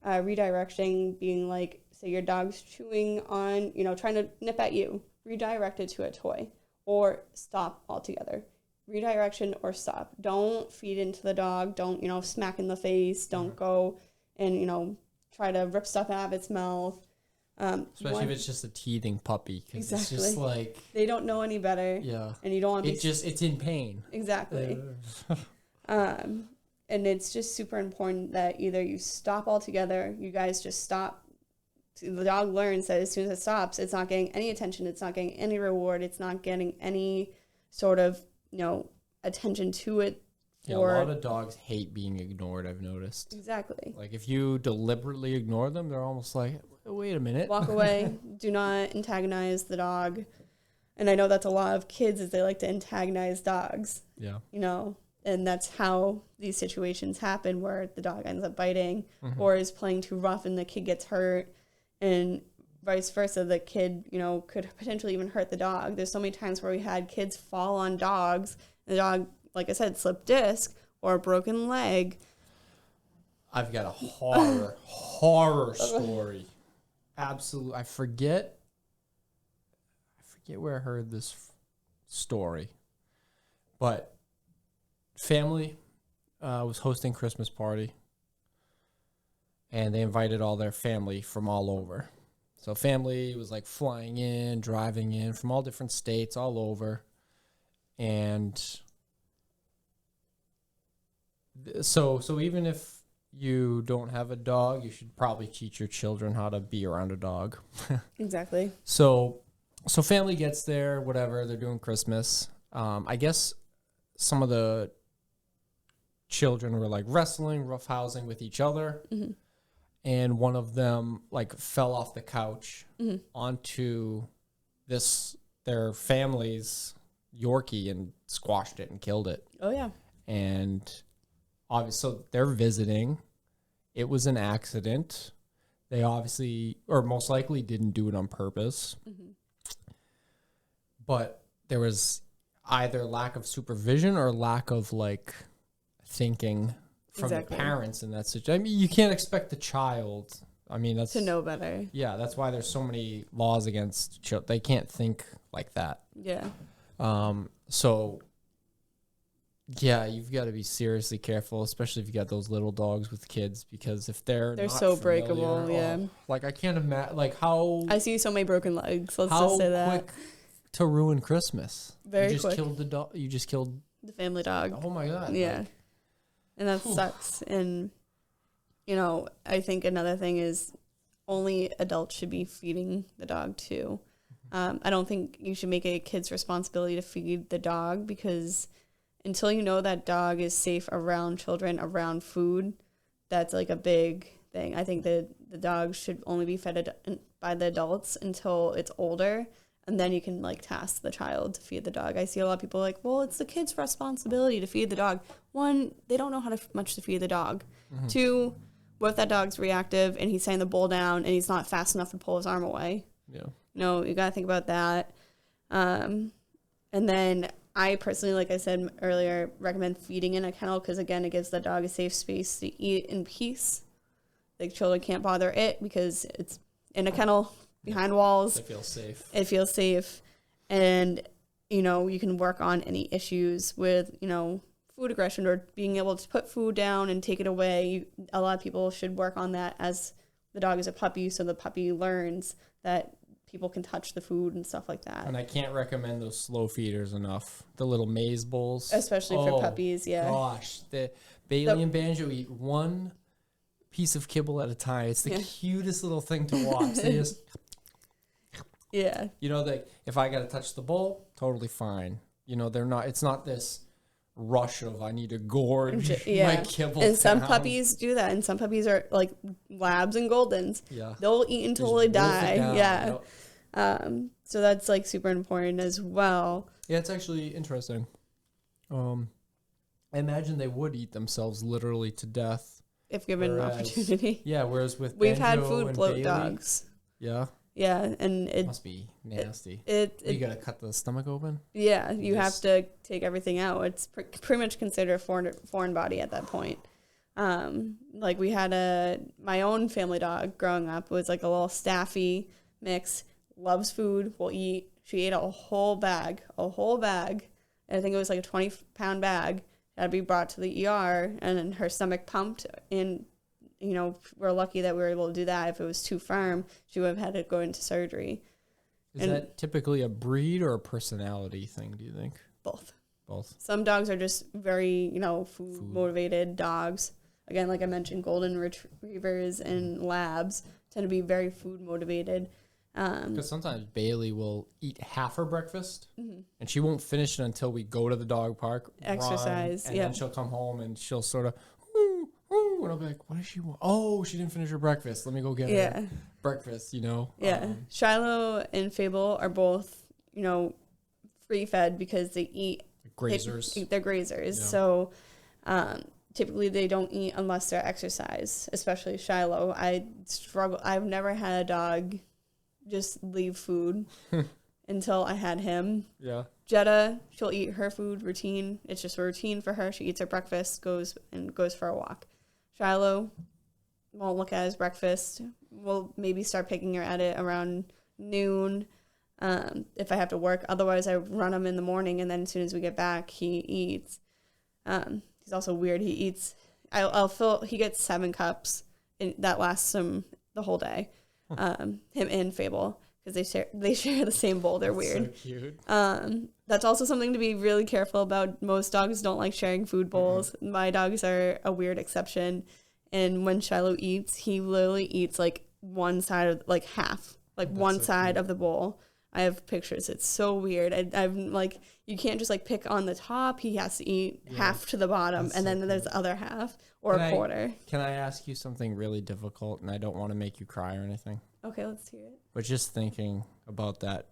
Redirecting being like, say your dog's chewing on, you know, trying to nip at you, redirect it to a toy, or stop altogether. Redirection or stop. Don't feed into the dog. Don't, you know, smack in the face. Don't go and, you know, try to rip stuff out of its mouth. Especially if it's just a teething puppy, because it's just like, they don't know any better. Yeah, and you don't want to it's in pain. Exactly. And And it's just super important that either you stop altogether, you guys just stop. The dog learns that as soon as it stops, it's not getting any attention, it's not getting any reward, it's not getting any sort of, attention to it. Yeah, a lot of dogs hate being ignored, I've noticed. Exactly. Like if you deliberately ignore them, they're almost like, wait a minute. Walk away. Do not antagonize the dog. And I know that's a lot of kids is they like to antagonize dogs. Yeah. And that's how these situations happen where the dog ends up biting or is playing too rough and the kid gets hurt, and vice versa. The kid, could potentially even hurt the dog. There's so many times where we had kids fall on dogs, and the dog, like I said, slipped disc or a broken leg. I've got a horror story. Absolutely. I forget where I heard this story, but family was hosting Christmas party, and they invited all their family from all over. So family was like flying in, driving in from all different states, all over. And so even if you don't have a dog, you should probably teach your children how to be around a dog. Exactly. So family gets there, whatever, they're doing Christmas. I guess some of the children were like wrestling, roughhousing with each other. Mm-hmm. And one of them like fell off the couch onto their family's Yorkie and squashed it and killed it. Oh, yeah. And obviously, so they're visiting. It was an accident. They obviously, or most likely, didn't do it on purpose. Mm-hmm. But there was either lack of supervision or lack of like thinking from the parents in that situation. I mean, you can't expect the child. I mean, that's to know better. Yeah, that's why there's so many laws against children. They can't think like that. Yeah. So yeah, you've got to be seriously careful, especially if you got those little dogs with kids, because if they're not so familiar, breakable. Yeah. Like I can't imagine like how I see so many broken legs. Let's just say that. How quick to ruin Christmas. Very you just quick. Killed the dog. You just killed the family dog. Oh my God. Yeah. Like, and that sucks. And I think another thing is only adults should be feeding the dog too. I don't think you should make it a kid's responsibility to feed the dog, because until you know that dog is safe around children, around food, that's like a big thing. I think that the dog should only be fed by the adults until it's older, and then you can like task the child to feed the dog. I see a lot of people like, well, it's the kid's responsibility to feed the dog. One, they don't know how much to feed the dog. Mm-hmm. Two, what if that dog's reactive and he's setting the bowl down and he's not fast enough to pull his arm away? Yeah. No, you got to think about that. And then I personally, like I said earlier, recommend feeding in a kennel, because, again, it gives the dog a safe space to eat in peace. Like, children can't bother it because it's in a kennel behind walls. It feels safe. It feels safe. And, you can work on any issues with, food aggression or being able to put food down and take it away. A lot of people should work on that as the dog is a puppy, so the puppy learns that people can touch the food and stuff like that. And I can't recommend those slow feeders enough. The little maize bowls. Especially for puppies, yeah. Gosh, the Bailey and Banjo eat one piece of kibble at a time. It's the cutest little thing to watch. They just... Yeah. If I got to touch the bowl, totally fine. They're not... It's not this rush of I need to gorge my kibble and some down. puppies do that, and some puppies are like labs and goldens. Yeah. They'll eat until they die. Yeah. So that's like super important as well. Yeah, it's actually interesting. I imagine they would eat themselves literally to death if given an opportunity. Yeah, whereas with we've Banjo had food and bloat Bailey, dogs. Yeah. Yeah, and it must be nasty. You gotta cut the stomach open. Yeah, you have to take everything out. It's pretty much considered a foreign body at that point. Like we had my own family dog growing up. It was like a little staffy mix. Loves food. Will eat. She ate a whole bag. And I think it was like a 20-pound bag. Had to be brought to the ER, and then her stomach pumped in. We're lucky that we were able to do that. If it was too firm, she would have had to go into surgery. Is that typically a breed or a personality thing, do you think? Both. Both. Some dogs are just very, food motivated dogs. Again, like I mentioned, golden retrievers and labs tend to be very food motivated. Because sometimes Bailey will eat half her breakfast, and she won't finish it until we go to the dog park, exercise, and then she'll come home and she'll sort of, and I'll be like, what does she want? Oh, she didn't finish her breakfast. Let me go get her breakfast, Yeah. Shiloh and Fable are both, free fed because they eat. Grazers. They're grazers. Yeah. So typically they don't eat unless they're exercise, especially Shiloh. I've never had a dog just leave food until I had him. Yeah. Jetta, she'll eat her food routine. It's just a routine for her. She eats her breakfast, goes for a walk. Shiloh won't look at his breakfast. We'll maybe start picking her at it around noon if I have to work. Otherwise, I run him in the morning, and then as soon as we get back, he eats. He's also weird. He eats. He gets 7 cups, and that lasts him the whole day. Him and Fable, because they share the same bowl. They're weird. So cute. That's also something to be really careful about. Most dogs don't like sharing food bowls. My dogs are a weird exception. And when Shiloh eats, he literally eats like one side of half, one side of the bowl. I have pictures. It's so weird. I'm like, you can't just pick on the top. He has to eat half to the bottom, and then there's the other half or a quarter. Can I ask you something really difficult? And I don't want to make you cry or anything. Okay, let's hear it. But just thinking about that,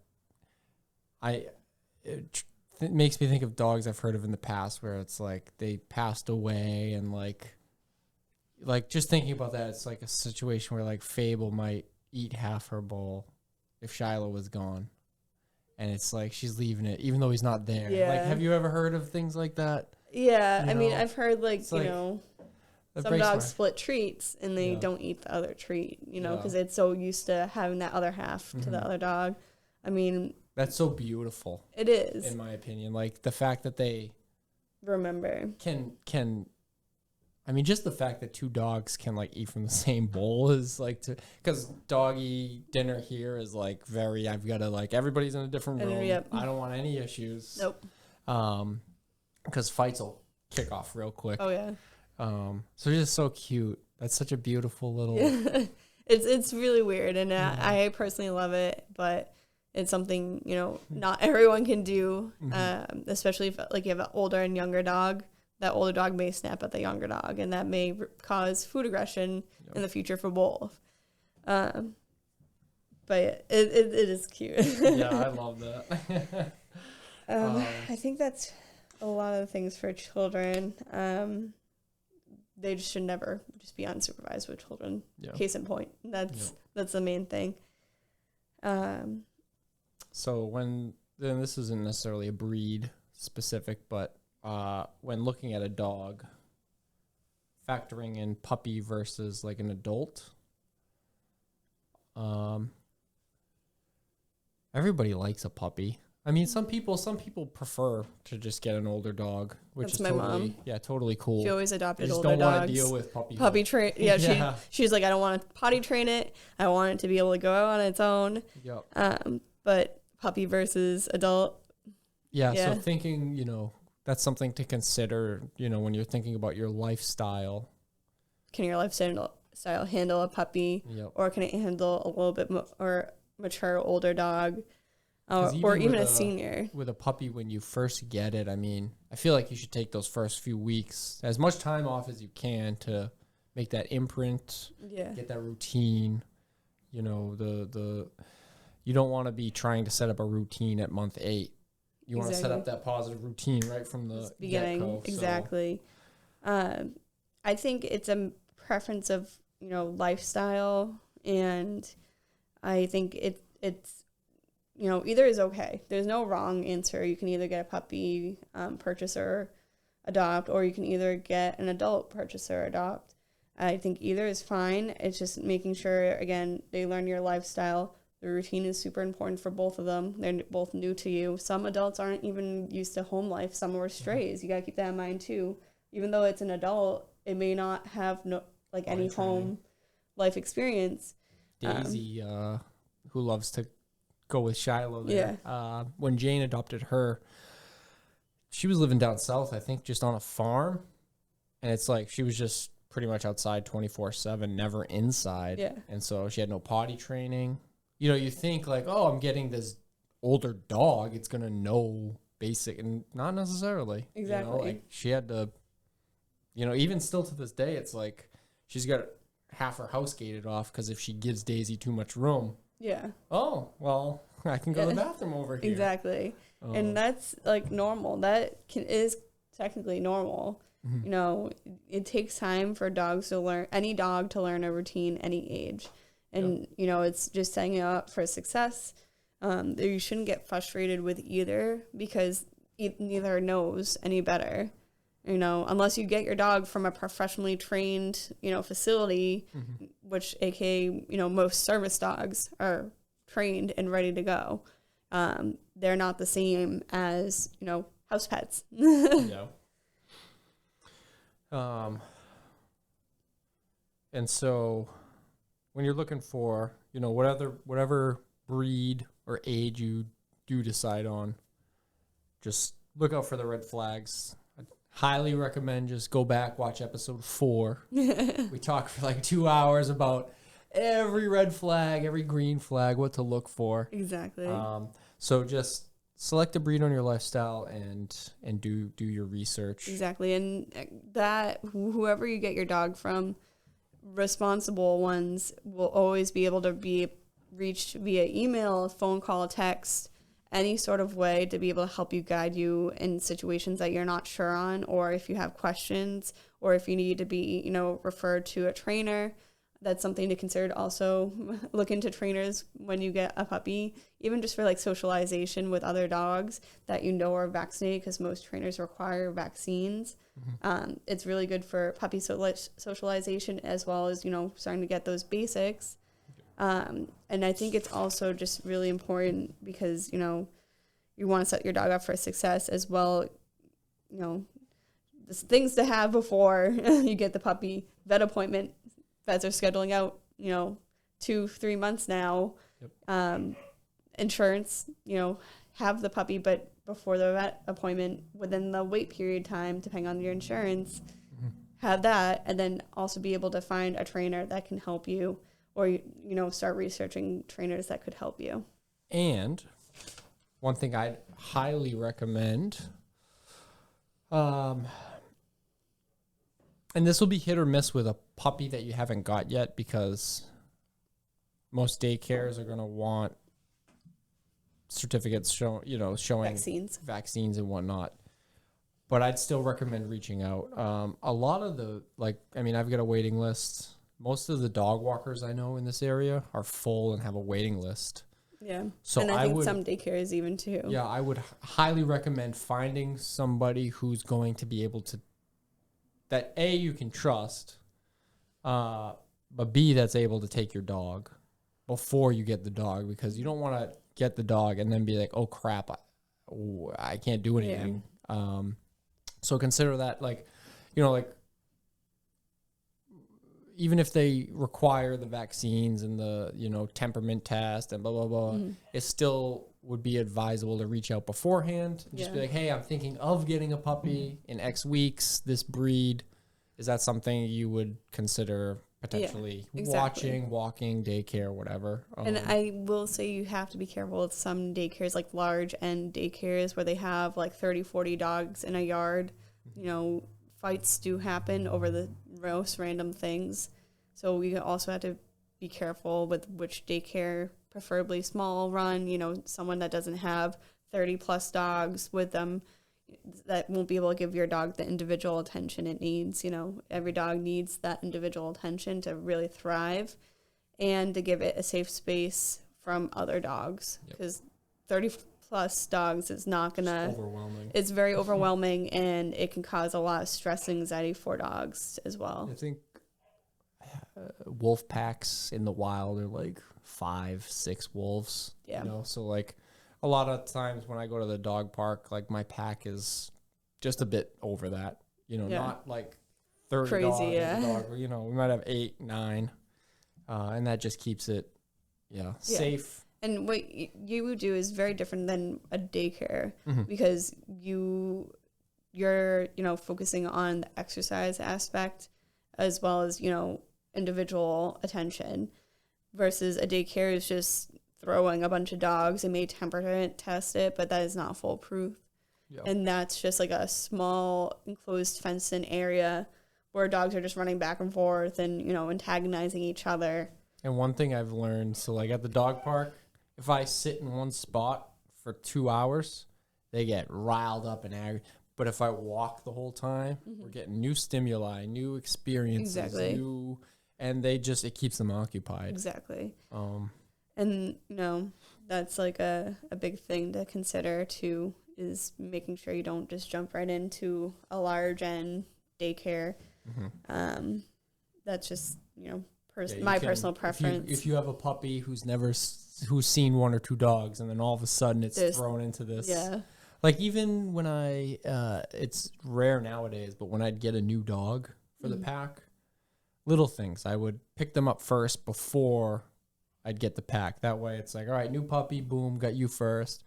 it makes me think of dogs I've heard of in the past where it's like they passed away, and like just thinking about that, it's like a situation where Fable might eat half her bowl if Shiloh was gone, and it's like she's leaving it even though he's not there. Yeah. Have you ever heard of things like that? Yeah, I mean, I've heard some dogs split treats and they don't eat the other treat, because it's so used to having that other half to the other dog. I mean, that's so beautiful. It is, in my opinion. The fact that they remember can. I mean, just the fact that 2 dogs can eat from the same bowl is because doggy dinner here is very. I've got to everybody's in a different room. Yep. I don't want any issues. Nope. Because fights will kick off real quick. Oh yeah. So just so cute. That's such a beautiful little. It's really weird, and I personally love it, but it's something not everyone can do. Especially if you have an older and younger dog. That older dog may snap at the younger dog, and that may cause food aggression in the future for both. But it is cute. Yeah, I love that. I think that's a lot of the things for children. They just should never just be unsupervised with children. Yeah. Case in point. That's the main thing. So then this isn't necessarily a breed specific, but when looking at a dog, factoring in puppy versus an adult, everybody likes a puppy. I mean, some people prefer to just get an older dog, which is totally cool. She always adopted older dogs. Just don't want to deal with puppy train. Yeah, she's like, I don't want to potty train it. I want it to be able to go out on its own. Yep. But puppy versus adult. Yeah. So thinking, that's something to consider, when you're thinking about your lifestyle. Can your lifestyle handle a puppy? Yep. Or can it handle a little bit more mature, older dog? Or even a senior. With a puppy, when you first get it, I mean, I feel like you should take those first few weeks, as much time off as you can to make that imprint, get that routine. You don't want to be trying to set up a routine at month 8. You want to set up that positive routine right from the beginning. Get-go, exactly. So. I think it's a preference of, lifestyle, and I think it's, either is okay. There's no wrong answer. You can either get a puppy, purchase or adopt, or you can either get an adult, purchase or adopt. I think either is fine. It's just making sure, again, they learn your lifestyle. The routine is super important for both of them. They're both new to you. Some adults aren't even used to home life. Some are strays. You got to keep that in mind too. Even though it's an adult, it may not have any home life experience. Daisy, who loves to go with Shiloh there. When Jane adopted her, she was living down south, I think, just on a farm. And it's like she was just pretty much outside 24/7, never inside. Yeah. And so she had no potty training. You know, you think like, oh, I'm getting this older dog. It's going to know basic, and not necessarily. Exactly. You know, like she had to, you know, even still to this day, it's like she's got half her house gated off because if she gives Daisy too much room, Yeah. oh, well, I can go to the bathroom over here. Exactly. And that's like normal. Is technically normal. Mm-hmm. You know, it takes time for dogs to learn, any dog to learn a routine, any age. And, you know, it's just setting it up for success. You shouldn't get frustrated with either because neither knows any better. You know, unless you get your dog from a professionally trained, you know, facility, which aka, you know, most service dogs are trained and ready to go. They're not the same as, you know, house pets. Yeah. And so when you're looking for, you know, whatever breed or age you do decide on, just look out for the red flags. I highly recommend just go back, watch episode 4. We talk for like 2 hours about every red flag, every green flag, what to look for. Exactly. So just select a breed on your lifestyle and do your research. Exactly. And that whoever you get your dog from, responsible ones will always be able to be reached via email, phone call, text, any sort of way to be able to help you, guide you in situations that you're not sure on, or if you have questions, or if you need to be, you know, referred to a trainer. That's something to consider. Also look into trainers when you get a puppy, even just for like socialization with other dogs that you know are vaccinated, because most trainers require vaccines. It's really good for puppy socialization as well as, you know, starting to get those basics. And I think it's also just really important because, you know, you want to set your dog up for success as well. You know, there's things to have before you get the puppy. Vet appointment. Vets are scheduling out, you know, 2-3 months now. Yep. Insurance, you know, have the puppy, but before the vet appointment, within the wait period time, depending on your insurance, have that, and then also be able to find a trainer that can help you, or, you know, start researching trainers that could help you. And one thing I'd highly recommend, and this will be hit or miss with a puppy that you haven't got yet, because most daycares are going to want certificates showing vaccines and whatnot. But I'd still recommend reaching out. A lot of the, I've got a waiting list. Most of the dog walkers I know in this area are full and have a waiting list. Yeah. So and I think some daycares even too. Yeah, I would highly recommend finding somebody who's going to be able to, that A, you can trust, but B, that's able to take your dog before you get the dog, because you don't want to get the dog and then be like, oh crap, I can't do anything. Yeah. So consider that, like, you know, like, even if they require the vaccines and the, you know, temperament test and blah, blah, blah, it still would be advisable to reach out beforehand and just be like, hey, I'm thinking of getting a puppy in X weeks, this breed. Is that something you would consider potentially watching, walking, daycare, whatever? And I will say you have to be careful with some daycares, like large end daycares where they have like 30, 40 dogs in a yard. You know, fights do happen over the most random things. So we also have to be careful with which daycare, preferably small run, you know, someone that doesn't have 30 plus dogs with them, that won't be able to give your dog the individual attention it needs. You know, every dog needs that individual attention to really thrive, and to give it a safe space from other dogs, because 30 plus dogs is not gonna, it's very overwhelming, and it can cause a lot of stress and anxiety for dogs as well. I think wolf packs in the wild are like 5-6 wolves. You know, so like a lot of times when I go to the dog park, like my pack is just a bit over that, you know, not like 30 crazy dog, you know, we might have 8, 9, and that just keeps it safe. And what you would do is very different than a daycare, because you you're, focusing on the exercise aspect as well as, individual attention, versus a daycare is just throwing a bunch of dogs and may temperature test it, but that is not foolproof. Yep. And that's just like a small enclosed fenced-in area where dogs are just running back and forth and, antagonizing each other. And one thing I've learned, so like at the dog park, if I sit in one spot for 2 hours, they get riled up and angry. But if I walk the whole time, we're getting new stimuli, new experiences, and it keeps them occupied. Exactly. And, that's like a big thing to consider too, is making sure you don't just jump right into a large end daycare. That's just, my personal preference. If you have a puppy who's seen one or two dogs, and then all of a sudden it's thrown into this. Yeah. Like even when it's rare nowadays, but when I'd get a new dog for the pack, little things, I would pick them up first before I'd get the pack. That way it's like, all right, new puppy, boom, got you first.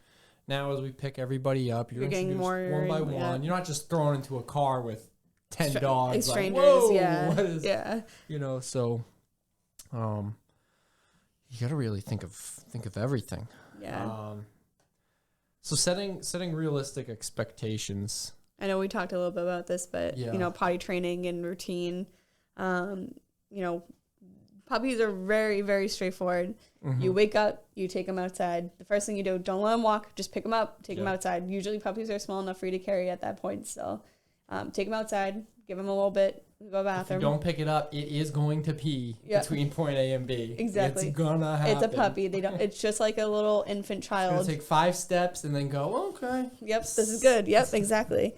Now as we pick everybody up, you're getting more one by one. You're not just thrown into a car with 10 dogs. Strangers, like, whoa, yeah. What is, so you got to really think of everything. Yeah. So setting realistic expectations. I know we talked a little bit about this, but potty training and routine. Puppies are very, very straightforward. You wake up, you take them outside. The first thing you do, don't let them walk, just pick them up, take them outside. Usually puppies are small enough for you to carry at that point still. Take them outside, give them a little bit, go to the bathroom. If you don't pick it up, it is going to pee between point A and B. Exactly. It's gonna happen. It's a puppy. It's just like a little infant child. It's gonna take 5 steps and then go, okay. Yep, this is good. Yep, exactly.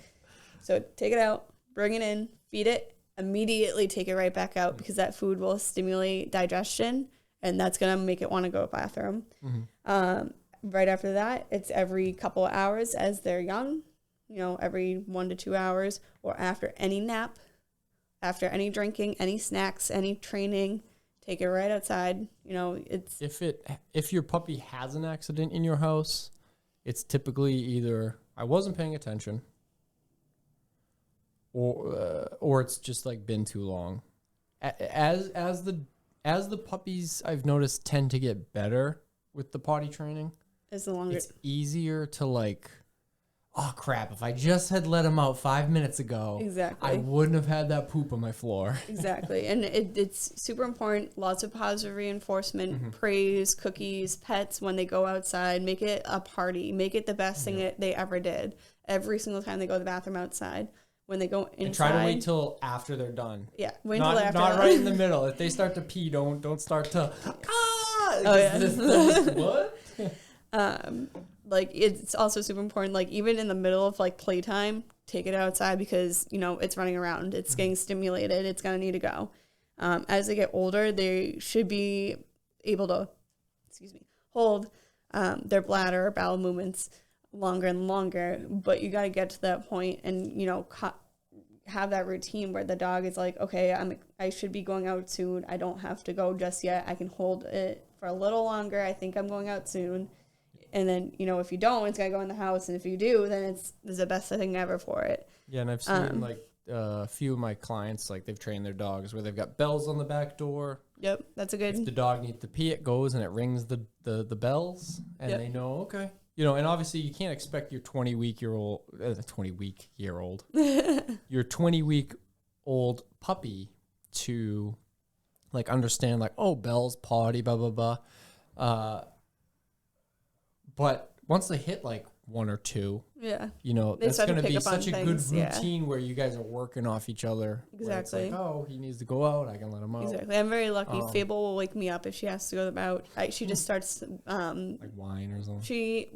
So take it out, bring it in, feed it, immediately take it right back out, because that food will stimulate digestion, and that's going to make it want to go to the bathroom. Right after that, it's every couple of hours as they're young, every 1 to 2 hours, or after any nap, after any drinking, any snacks, any training, take it right outside. It's if your puppy has an accident in your house, it's typically either I wasn't paying attention, or it's just like been too long. As the puppies, I've noticed, tend to get better with the potty training. It's easier to like, oh crap, if I just had let him out 5 minutes ago, exactly, I wouldn't have had that poop on my floor. Exactly. And it's super important. Lots of positive reinforcement, praise, cookies, pets when they go outside. Make it a party. Make it the best thing that they ever did. Every single time they go to the bathroom outside. When they go inside. And try to wait till after they're done. Yeah, wait till after. Not right in the middle. If they start to pee, don't start to, what? Like, it's also super important, like, even in the middle of, like, playtime, take it outside, because, it's running around. It's getting stimulated. It's going to need to go. As they get older, they should be able to, hold their bladder or bowel movements longer and longer, but you got to get to that point and have that routine where the dog is like, okay, I should be going out soon. I don't have to go just yet. I can hold it for a little longer. I think I'm going out soon. And then, if you don't, it's got to go in the house. And if you do, then it's the best thing ever for it. Yeah, and I've seen a few of my clients, like they've trained their dogs where they've got bells on the back door. Yep, that's a good. If the dog needs to pee, it goes and it rings the bells, and they know, okay. And obviously you can't expect your 20-week-old, your 20-week-old puppy to like understand like, oh, bells, potty, blah, blah, blah. But once they hit like 1 or 2, that's going to be such a good routine where you guys are working off each other. Exactly. It's like, oh, he needs to go out, I can let him out. Exactly. I'm very lucky. Fable will wake me up if she has to go out. She just starts like whine or something. She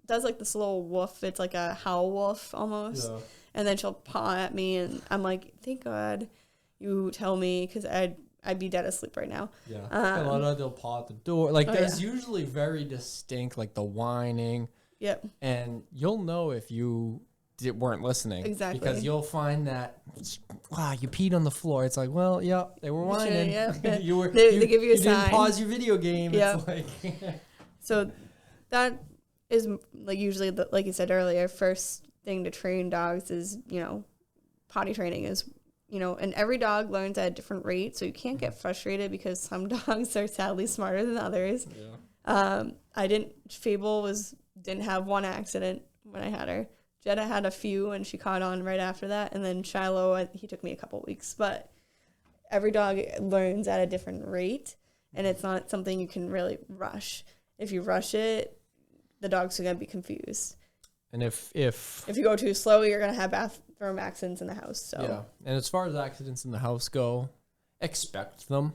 does like this little woof. It's like a howl woof almost. Yeah. And then she'll paw at me, and I'm like, thank God you tell me, because I'd be dead asleep right now. Yeah. A lot of they'll paw at the door. Like there's usually very distinct, like the whining. Yep. And you'll know if you weren't listening. Exactly. Because you'll find that, wow, you peed on the floor. It's like, well, yeah, they were whining. They give you a sign. You didn't pause your video game. Yep. It's like so that is like usually, like you said earlier, first thing to train dogs is, potty training is, and every dog learns at a different rate. So you can't get frustrated because some dogs are sadly smarter than others. Yeah. Fable didn't have one accident when I had her. Jetta had a few and she caught on right after that. And then Shiloh, he took me a couple weeks, but every dog learns at a different rate and it's not something you can really rush. If you rush it, the dogs are going to be confused. And if you go too slow, you're going to have bathroom accidents in the house. So yeah. And as far as accidents in the house go, expect them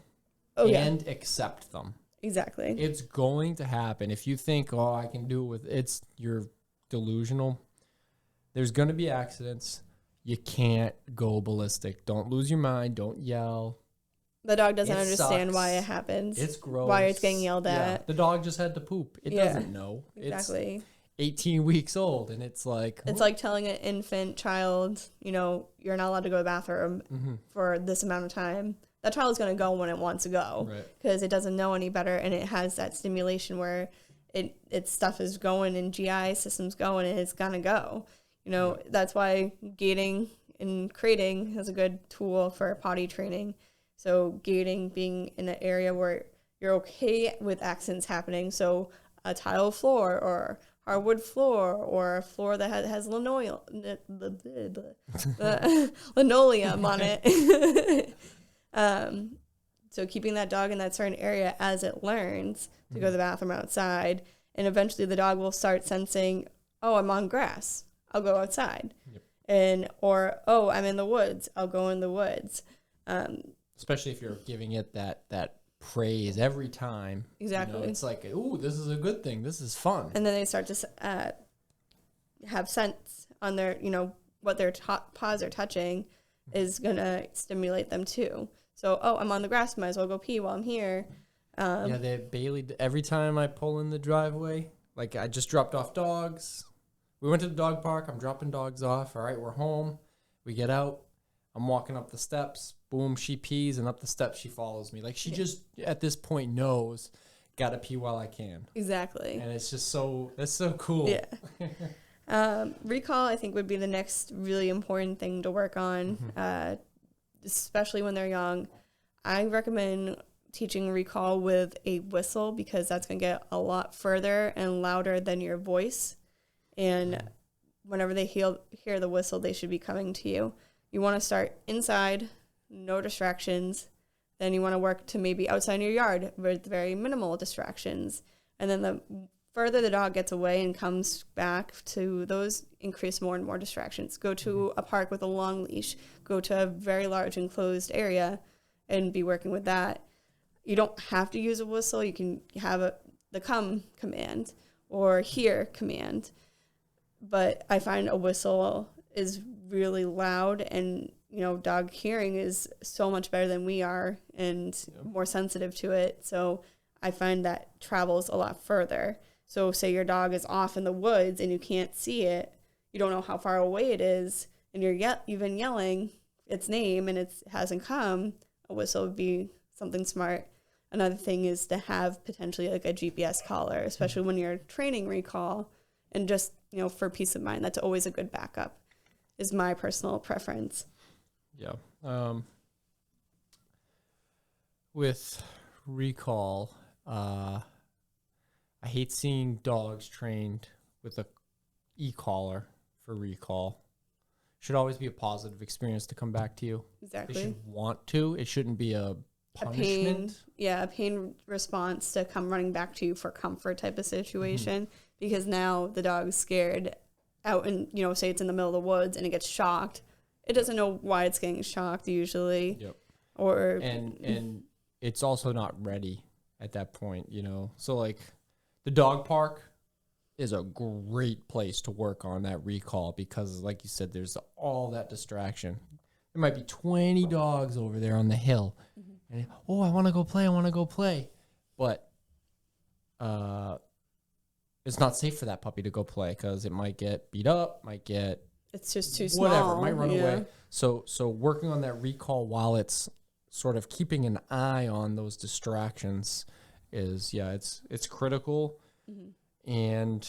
accept them. Exactly. It's going to happen. If you think, oh, I can do it you're delusional. There's going to be accidents. You can't go ballistic. Don't lose your mind. Don't yell. The dog doesn't understand why it happens. It's gross. Why it's getting yelled at. The dog just had to poop. It doesn't know. Exactly. It's 18 weeks old, and it's like... It's like telling an infant child, you're not allowed to go to the bathroom for this amount of time. That child is going to go when it wants to go because it doesn't know any better, and it has that stimulation where its stuff is going and GI system's going, and it's going to go. That's why gating and crating is a good tool for potty training. So gating being in an area where you're okay with accidents happening. So a tile floor or hardwood floor or a floor that has linoleum on it. So keeping that dog in that certain area as it learns to go to the bathroom outside. And eventually the dog will start sensing, oh, I'm on grass. I'll go outside. Yep. Oh, I'm in the woods. I'll go in the woods. Especially if you're giving it that praise every time. Exactly. It's like, ooh, this is a good thing. This is fun. And then they start to have scents on their, what their paws are touching is going to stimulate them too. So, oh, I'm on the grass. Might as well go pee while I'm here. Bailey, every time I pull in the driveway, like I just dropped off dogs. We went to the dog park. I'm dropping dogs off. All right, we're home. We get out. I'm walking up the steps. Boom, she pees, and up the steps she follows me. Like she just, at this point, knows, gotta pee while I can. Exactly. And it's just that's so cool. Yeah. Recall, I think, would be the next really important thing to work on, especially when they're young. I recommend teaching recall with a whistle because that's going to get a lot further and louder than your voice. And whenever they hear the whistle, they should be coming to you. You want to start inside, no distractions. Then you want to work to maybe outside your yard with very minimal distractions. And then the further the dog gets away and comes back to those, increase more and more distractions. Go to a park with a long leash. Go to a very large enclosed area and be working with that. You don't have to use a whistle. You can have the come command or hear command. But I find a whistle is really loud and, dog hearing is so much better than we are and more sensitive to it. So I find that travels a lot further. So say your dog is off in the woods and you can't see it. You don't know how far away it is. And you've been yelling its name and it hasn't come. A whistle would be something smart. Another thing is to have potentially like a GPS collar, especially when you're training recall. And just, for peace of mind, that's always a good backup, is my personal preference. Yeah. With recall, I hate seeing dogs trained with a e-collar for recall. Should always be a positive experience to come back to you. Exactly. They should want to. It shouldn't be a punishment. A pain response to come running back to you for comfort type of situation. Because now the dog's scared out and, say it's in the middle of the woods and it gets shocked. It doesn't know why it's getting shocked usually. Yep. Or and it's also not ready at that point, So like the dog park is a great place to work on that recall because like you said, there's all that distraction. There might be 20 dogs over there on the hill. And I want to go play. But it's not safe for that puppy to go play because it might get beat up, it's just too small. Whatever, might run away. So working on that recall while it's sort of keeping an eye on those distractions is, it's critical. And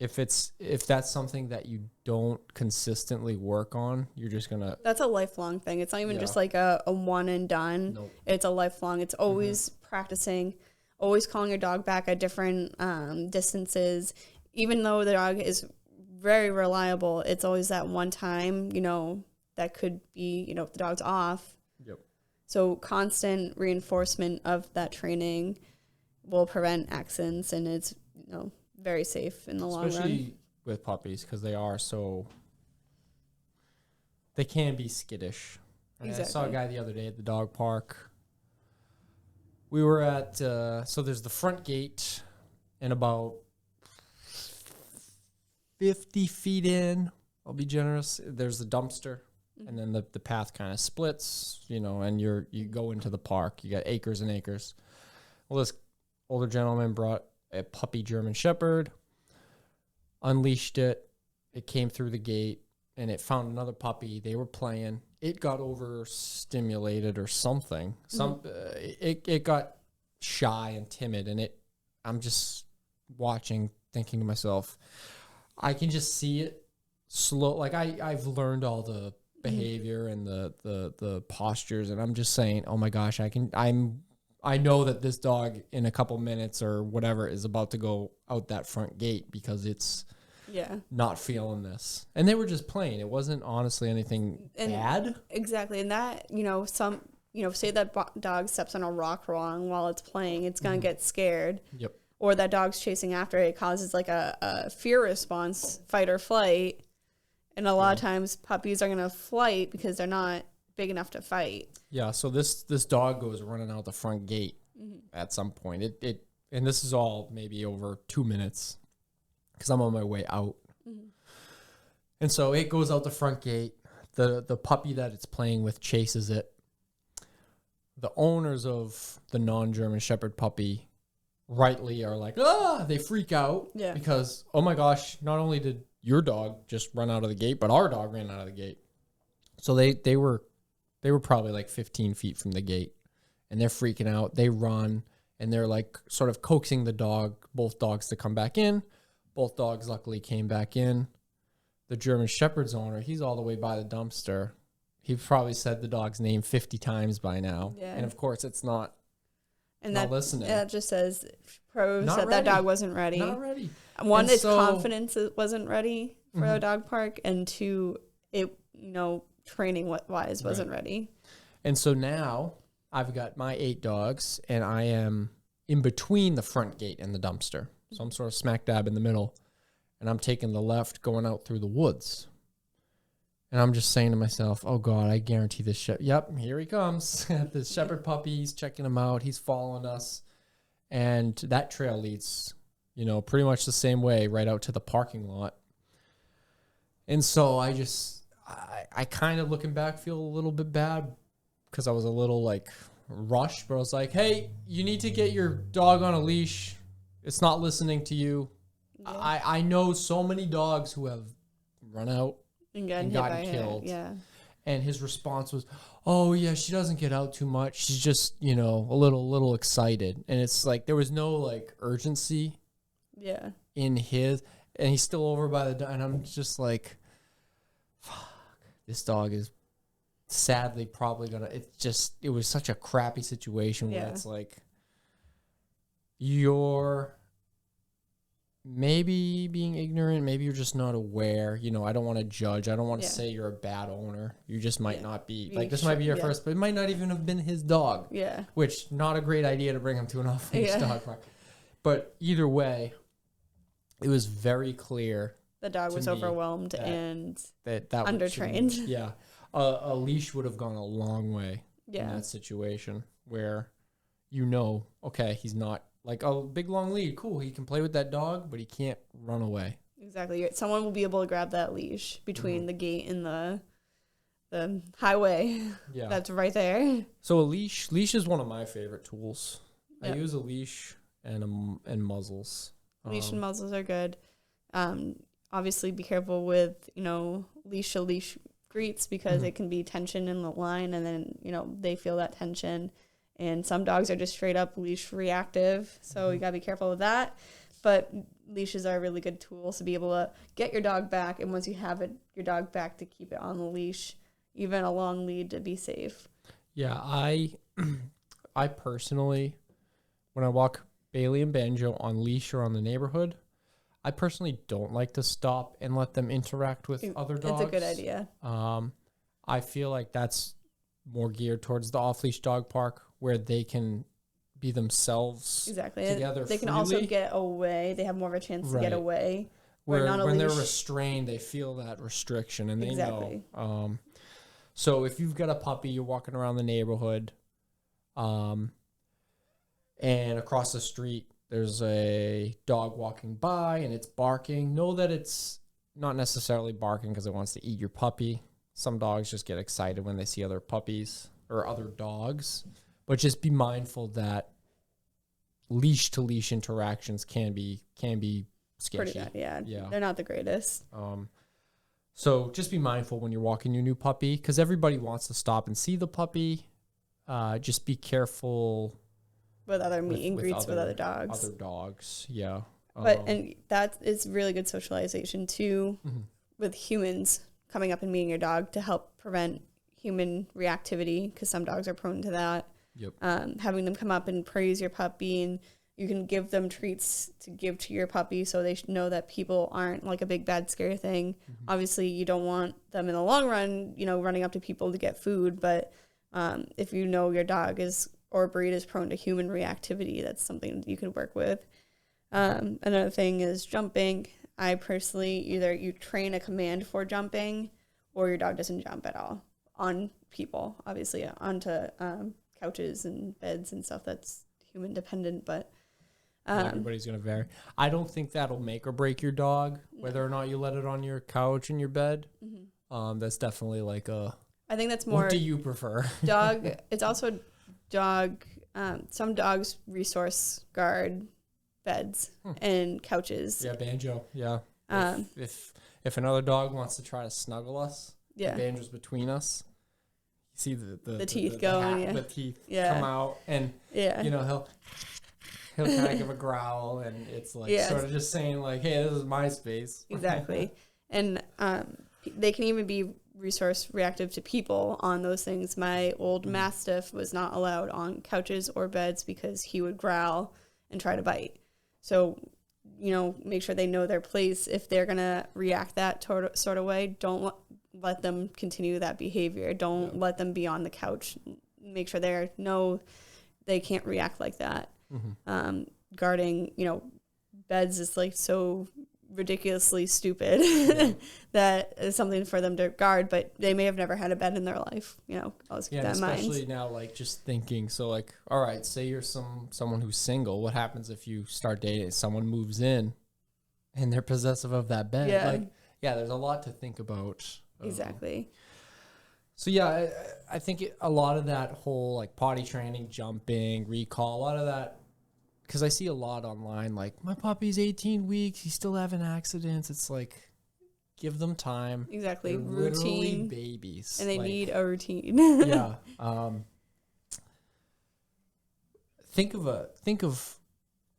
if that's something that you don't consistently work on, you're just gonna. That's a lifelong thing. It's not even Yeah. just like a one and done. Nope. It's a lifelong. It's always practicing, always calling your dog back at different distances. Even though the dog is very reliable, it's always that one time, that could be, if the dog's off. Yep. So constant reinforcement of that training will prevent accidents, and it's, very safe in the long run. Especially with puppies, because they can be skittish. Exactly. I saw a guy the other day at the dog park. We were at, so there's the front gate, and about 50 feet in, I'll be generous, there's the dumpster, and then the path kind of splits, and you go into the park. You got acres and acres. Well, this older gentleman brought a puppy German Shepherd, unleashed it. It came through the gate, and it found another puppy. They were playing. It got overstimulated or something. It got shy and timid, and I'm just watching, thinking to myself, I can just see it slow. Like I've learned all the behavior and the postures, and I'm just saying, oh my gosh, I know that this dog in a couple minutes or whatever is about to go out that front gate because it's not feeling this. And they were just playing. It wasn't honestly anything bad. Exactly. And that, say that dog steps on a rock wrong while it's playing, it's going to get scared. Yep. Or that dog's chasing after it, causes like a fear response, fight or flight. And a lot of times puppies are going to flight because they're not big enough to fight. Yeah, so this dog goes running out the front gate at some point. And this is all maybe over 2 minutes because I'm on my way out. And so it goes out the front gate. The puppy that it's playing with chases it. The owners of the non-German Shepherd puppy rightly are like, they freak out because, oh my gosh, not only did your dog just run out of the gate, but our dog ran out of the gate. So they were probably like 15 feet from the gate, and they're freaking out. They run, and they're like sort of coaxing both dogs to come back in. Both dogs luckily came back in. The German Shepherd's owner, he's all the way by the dumpster. He probably said the dog's name 50 times by now. Yeah. And of course it's not listening. That just proves not that ready. that dog wasn't ready. Not ready. One, its confidence wasn't ready for a dog park, and two, it, training wise wasn't ready. And so now I've got my 8 dogs, and I am in between the front gate and the dumpster. So I'm sort of smack dab in the middle, and I'm taking the left going out through the woods. And I'm just saying to myself, oh God, I guarantee this yep, here he comes. The shepherd puppy, he's checking him out. He's following us. And that trail leads, pretty much the same way right out to the parking lot. And so I kind of, looking back, feel a little bit bad because I was a little like rushed, but I was like, hey, you need to get your dog on a leash. It's not listening to you. Yeah. I know so many dogs who have run out and gotten killed. Yeah. And his response was, oh yeah, she doesn't get out too much. She's just, a little excited. And it's like, there was no like urgency in his, and he's still over by the, and I'm just like, fuck, this dog is sadly probably gonna, it was such a crappy situation where it's like, you're maybe being ignorant, maybe you're just not aware. I don't want to judge. I don't want to say you're a bad owner. You just might not be. Like, this might be your first, but it might not even have been his dog. Yeah. Which, not a great idea to bring him to an off-leash dog park. But either way, it was very clear. The dog was overwhelmed and that undertrained. Yeah. A leash would have gone a long way in that situation where, okay, he's not. Like a big long lead, cool. He can play with that dog, but he can't run away. Exactly. Someone will be able to grab that leash between the gate and the highway. Yeah, that's right there. So a leash is one of my favorite tools. Yep. I use a leash and muzzles. Leash and muzzles are good. Obviously, be careful with leash to leash greets because it can be tension in the line, and then they feel that tension. And some dogs are just straight up leash reactive, so you gotta be careful with that. But leashes are a really good tool to be able to get your dog back, and once you have your dog back, to keep it on the leash, even a long lead to be safe. Yeah, I personally, when I walk Bailey and Banjo on leash or on the neighborhood, I personally don't like to stop and let them interact with other dogs. It's a good idea. I feel like that's more geared towards the off-leash dog park where they can be themselves together They can freely. also get away. They have more of a chance to get away. Where when they're restrained, they feel that restriction, and they know. So if you've got a puppy, you're walking around the neighborhood, and across the street, there's a dog walking by, and it's barking. Know that it's not necessarily barking because it wants to eat your puppy. Some dogs just get excited when they see other puppies or other dogs. But just be mindful that leash-to-leash interactions can be sketchy. Pretty bad, yeah. They're not the greatest. So just be mindful when you're walking your new puppy, because everybody wants to stop and see the puppy. Just be careful with other meet and greets with other dogs. Other dogs, yeah. And that is really good socialization too, with humans coming up and meeting your dog to help prevent human reactivity, because some dogs are prone to that. Yep. Having them come up and praise your puppy, and you can give them treats to give to your puppy so they know that people aren't like a big bad scary thing. Obviously, you don't want them in the long run, running up to people to get food, but if you know your dog or breed is prone to human reactivity, that's something that you can work with. Another thing is jumping. I personally, either you train a command for jumping or your dog doesn't jump at all on people, obviously onto couches and beds and stuff. That's human dependent, but everybody's going to vary. I don't think that'll make or break your dog, whether or not you let it on your couch and your bed. That's definitely like I think that's more. What do you prefer? Dog. It's also dog. Some dogs resource guard beds and couches. Yeah, Banjo. Yeah. If another dog wants to try to snuggle us, Banjo's between us. You see the teeth going. The teeth come out, and he'll kind of give a growl, and it's like sort of just saying like, "Hey, this is my space." Exactly, and they can even be resource reactive to people on those things. My old Mastiff was not allowed on couches or beds because he would growl and try to bite. So, make sure they know their place. If they're going to react that sort of way, don't let them continue that behavior. Don't let them be on the couch. Make sure they can't react like that. Guarding, beds is like so ridiculously stupid that is something for them to guard, but they may have never had a bed in their life. Always keep that in mind. Especially now, like just thinking. So, like, all right, say you're someone who's single. What happens if you start dating? Someone moves in, and they're possessive of that bed. There's a lot to think about. Exactly. So I think a lot of that whole like potty training, jumping, recall, a lot of that. Because I see a lot online, like, my puppy's 18 weeks, he's still having accidents. It's like, give them time. Exactly. They're routine. Literally babies. And they need a routine. Think of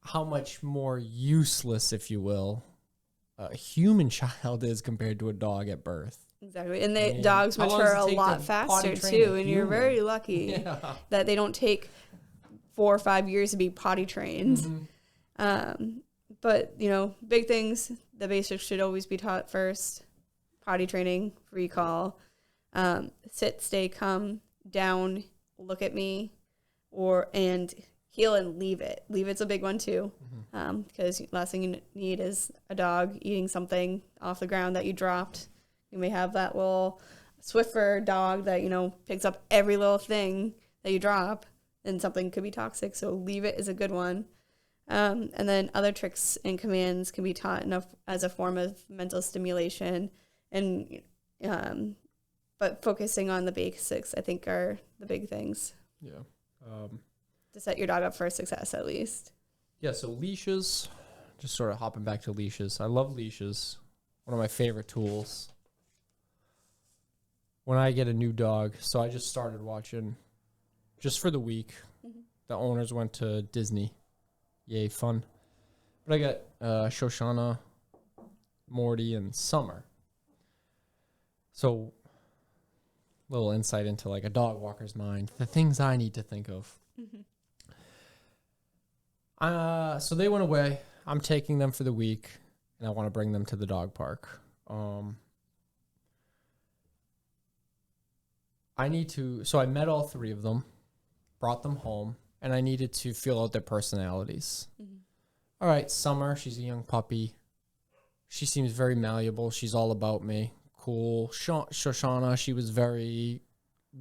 how much more useless, if you will, a human child is compared to a dog at birth. Exactly. And dogs mature a lot faster, too. And you're very lucky that they don't take 4 or 5 years to be potty trained. But, big things, the basics should always be taught first. Potty training, recall, sit, stay, come, down, look at me, and heel and leave it. Leave it's a big one too, because last thing you need is a dog eating something off the ground that you dropped. You may have that little Swiffer dog that, picks up every little thing that you drop. And something could be toxic, so leave it is a good one. And then other tricks and commands can be taught as a form of mental stimulation, and but focusing on the basics, I think, are the big things. To set your dog up for success, at least. Yeah. So leashes, just sort of hopping back to leashes. I love leashes. One of my favorite tools. When I get a new dog, so I just started watching. Just for the week, the owners went to Disney. Yay, fun. But I got Shoshana, Morty, and Summer. So, little insight into like a dog walker's mind. The things I need to think of. So they went away. I'm taking them for the week, and I want to bring them to the dog park. So I met all three of them, brought them home, and I needed to feel out their personalities. All right, Summer, she's a young puppy. She seems very malleable. She's all about me. Cool. Shoshana, she was very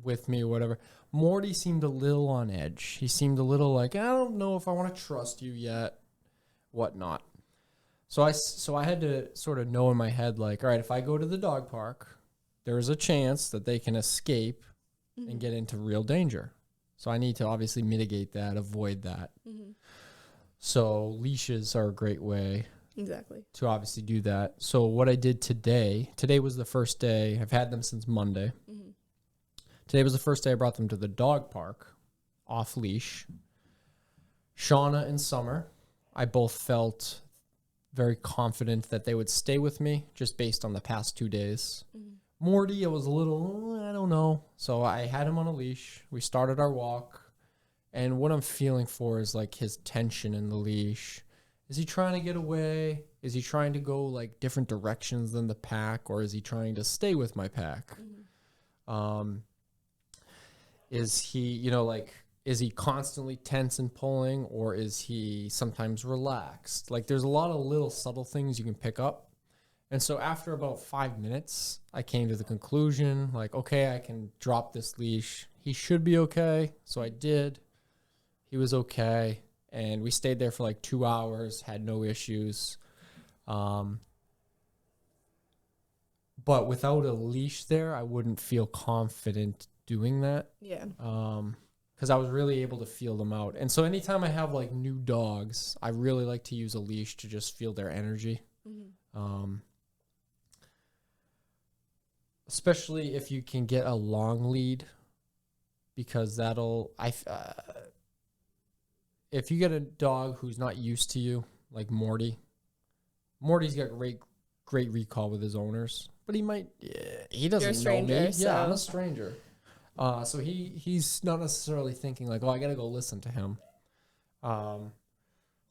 with me or whatever. Morty seemed a little on edge. He seemed a little like, I don't know if I want to trust you yet, whatnot. So I had to sort of know in my head, like, all right, if I go to the dog park, there's a chance that they can escape and get into real danger. So I need to obviously mitigate that, avoid that. So leashes are a great way to obviously do that. So what I did today was the first day. I've had them since Monday. Today was the first day I brought them to the dog park off leash. Shauna and Summer, I both felt very confident that they would stay with me just based on the past 2 days. Morty, I was a little, I don't know. So I had him on a leash. We started our walk. And what I'm feeling for is like his tension in the leash. Is he trying to get away? Is he trying to go like different directions than the pack? Or is he trying to stay with my pack? Is he, is he constantly tense and pulling? Or is he sometimes relaxed? Like there's a lot of little subtle things you can pick up. And so after about 5 minutes, I came to the conclusion, like, okay, I can drop this leash. He should be okay. So I did. He was okay. And we stayed there for like 2 hours, had no issues. But without a leash there, I wouldn't feel confident doing that. Yeah. Because I was really able to feel them out. And so anytime I have like new dogs, I really like to use a leash to just feel their energy. Especially if you can get a long lead, because if you get a dog who's not used to you, like Morty's got great recall with his owners, but he doesn't know me. So. Yeah, I'm a stranger. So he's not necessarily thinking like, oh, I got to go listen to him. So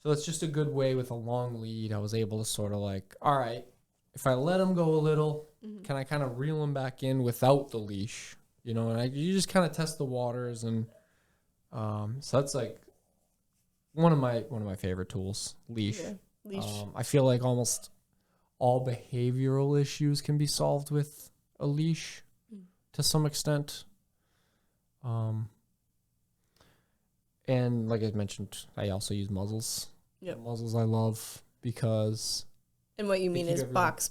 it's just a good way with a long lead. I was able to sort of like, all right, if I let him go a little, can I kind of reel him back in without the leash? And you just kind of test the waters. And so that's like one of my favorite tools, leash. Yeah, leash. I feel like almost all behavioral issues can be solved with a leash to some extent. And like I mentioned, I also use muzzles. Yep. Muzzles I love because... And what you mean is the box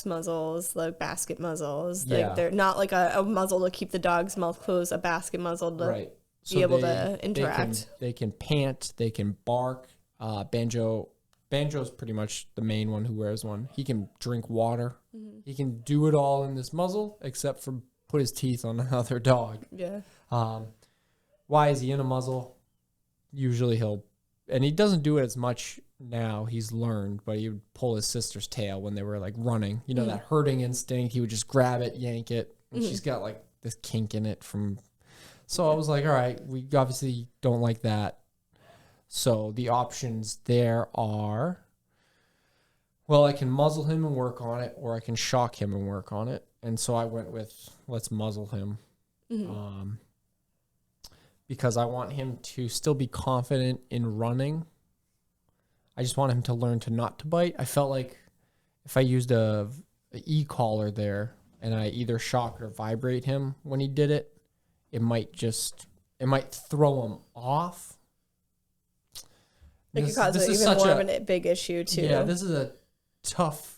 muzzles, like basket muzzles. Yeah. Like they're not like a muzzle to keep the dog's mouth closed, a basket muzzle to be able to interact. They can pant, they can bark. Banjo's pretty much the main one who wears one. He can drink water. He can do it all in this muzzle except for put his teeth on another dog. Yeah. Why is he in a muzzle? Usually and he doesn't do it as much now. He's learned, but he would pull his sister's tail when they were like running. That herding instinct. He would just grab it, yank it, and she's got like this kink in it from. So I was like, all right, we obviously don't like that. So the options there are, well, I can muzzle him and work on it, or I can shock him and work on it. And so I went with let's muzzle him. Because I want him to still be confident in running. I just want him to learn to not to bite. I felt like if I used a ecollar there and I either shock or vibrate him when he did it, it might throw him off. It could cause even more of a big issue too. Yeah, this is a tough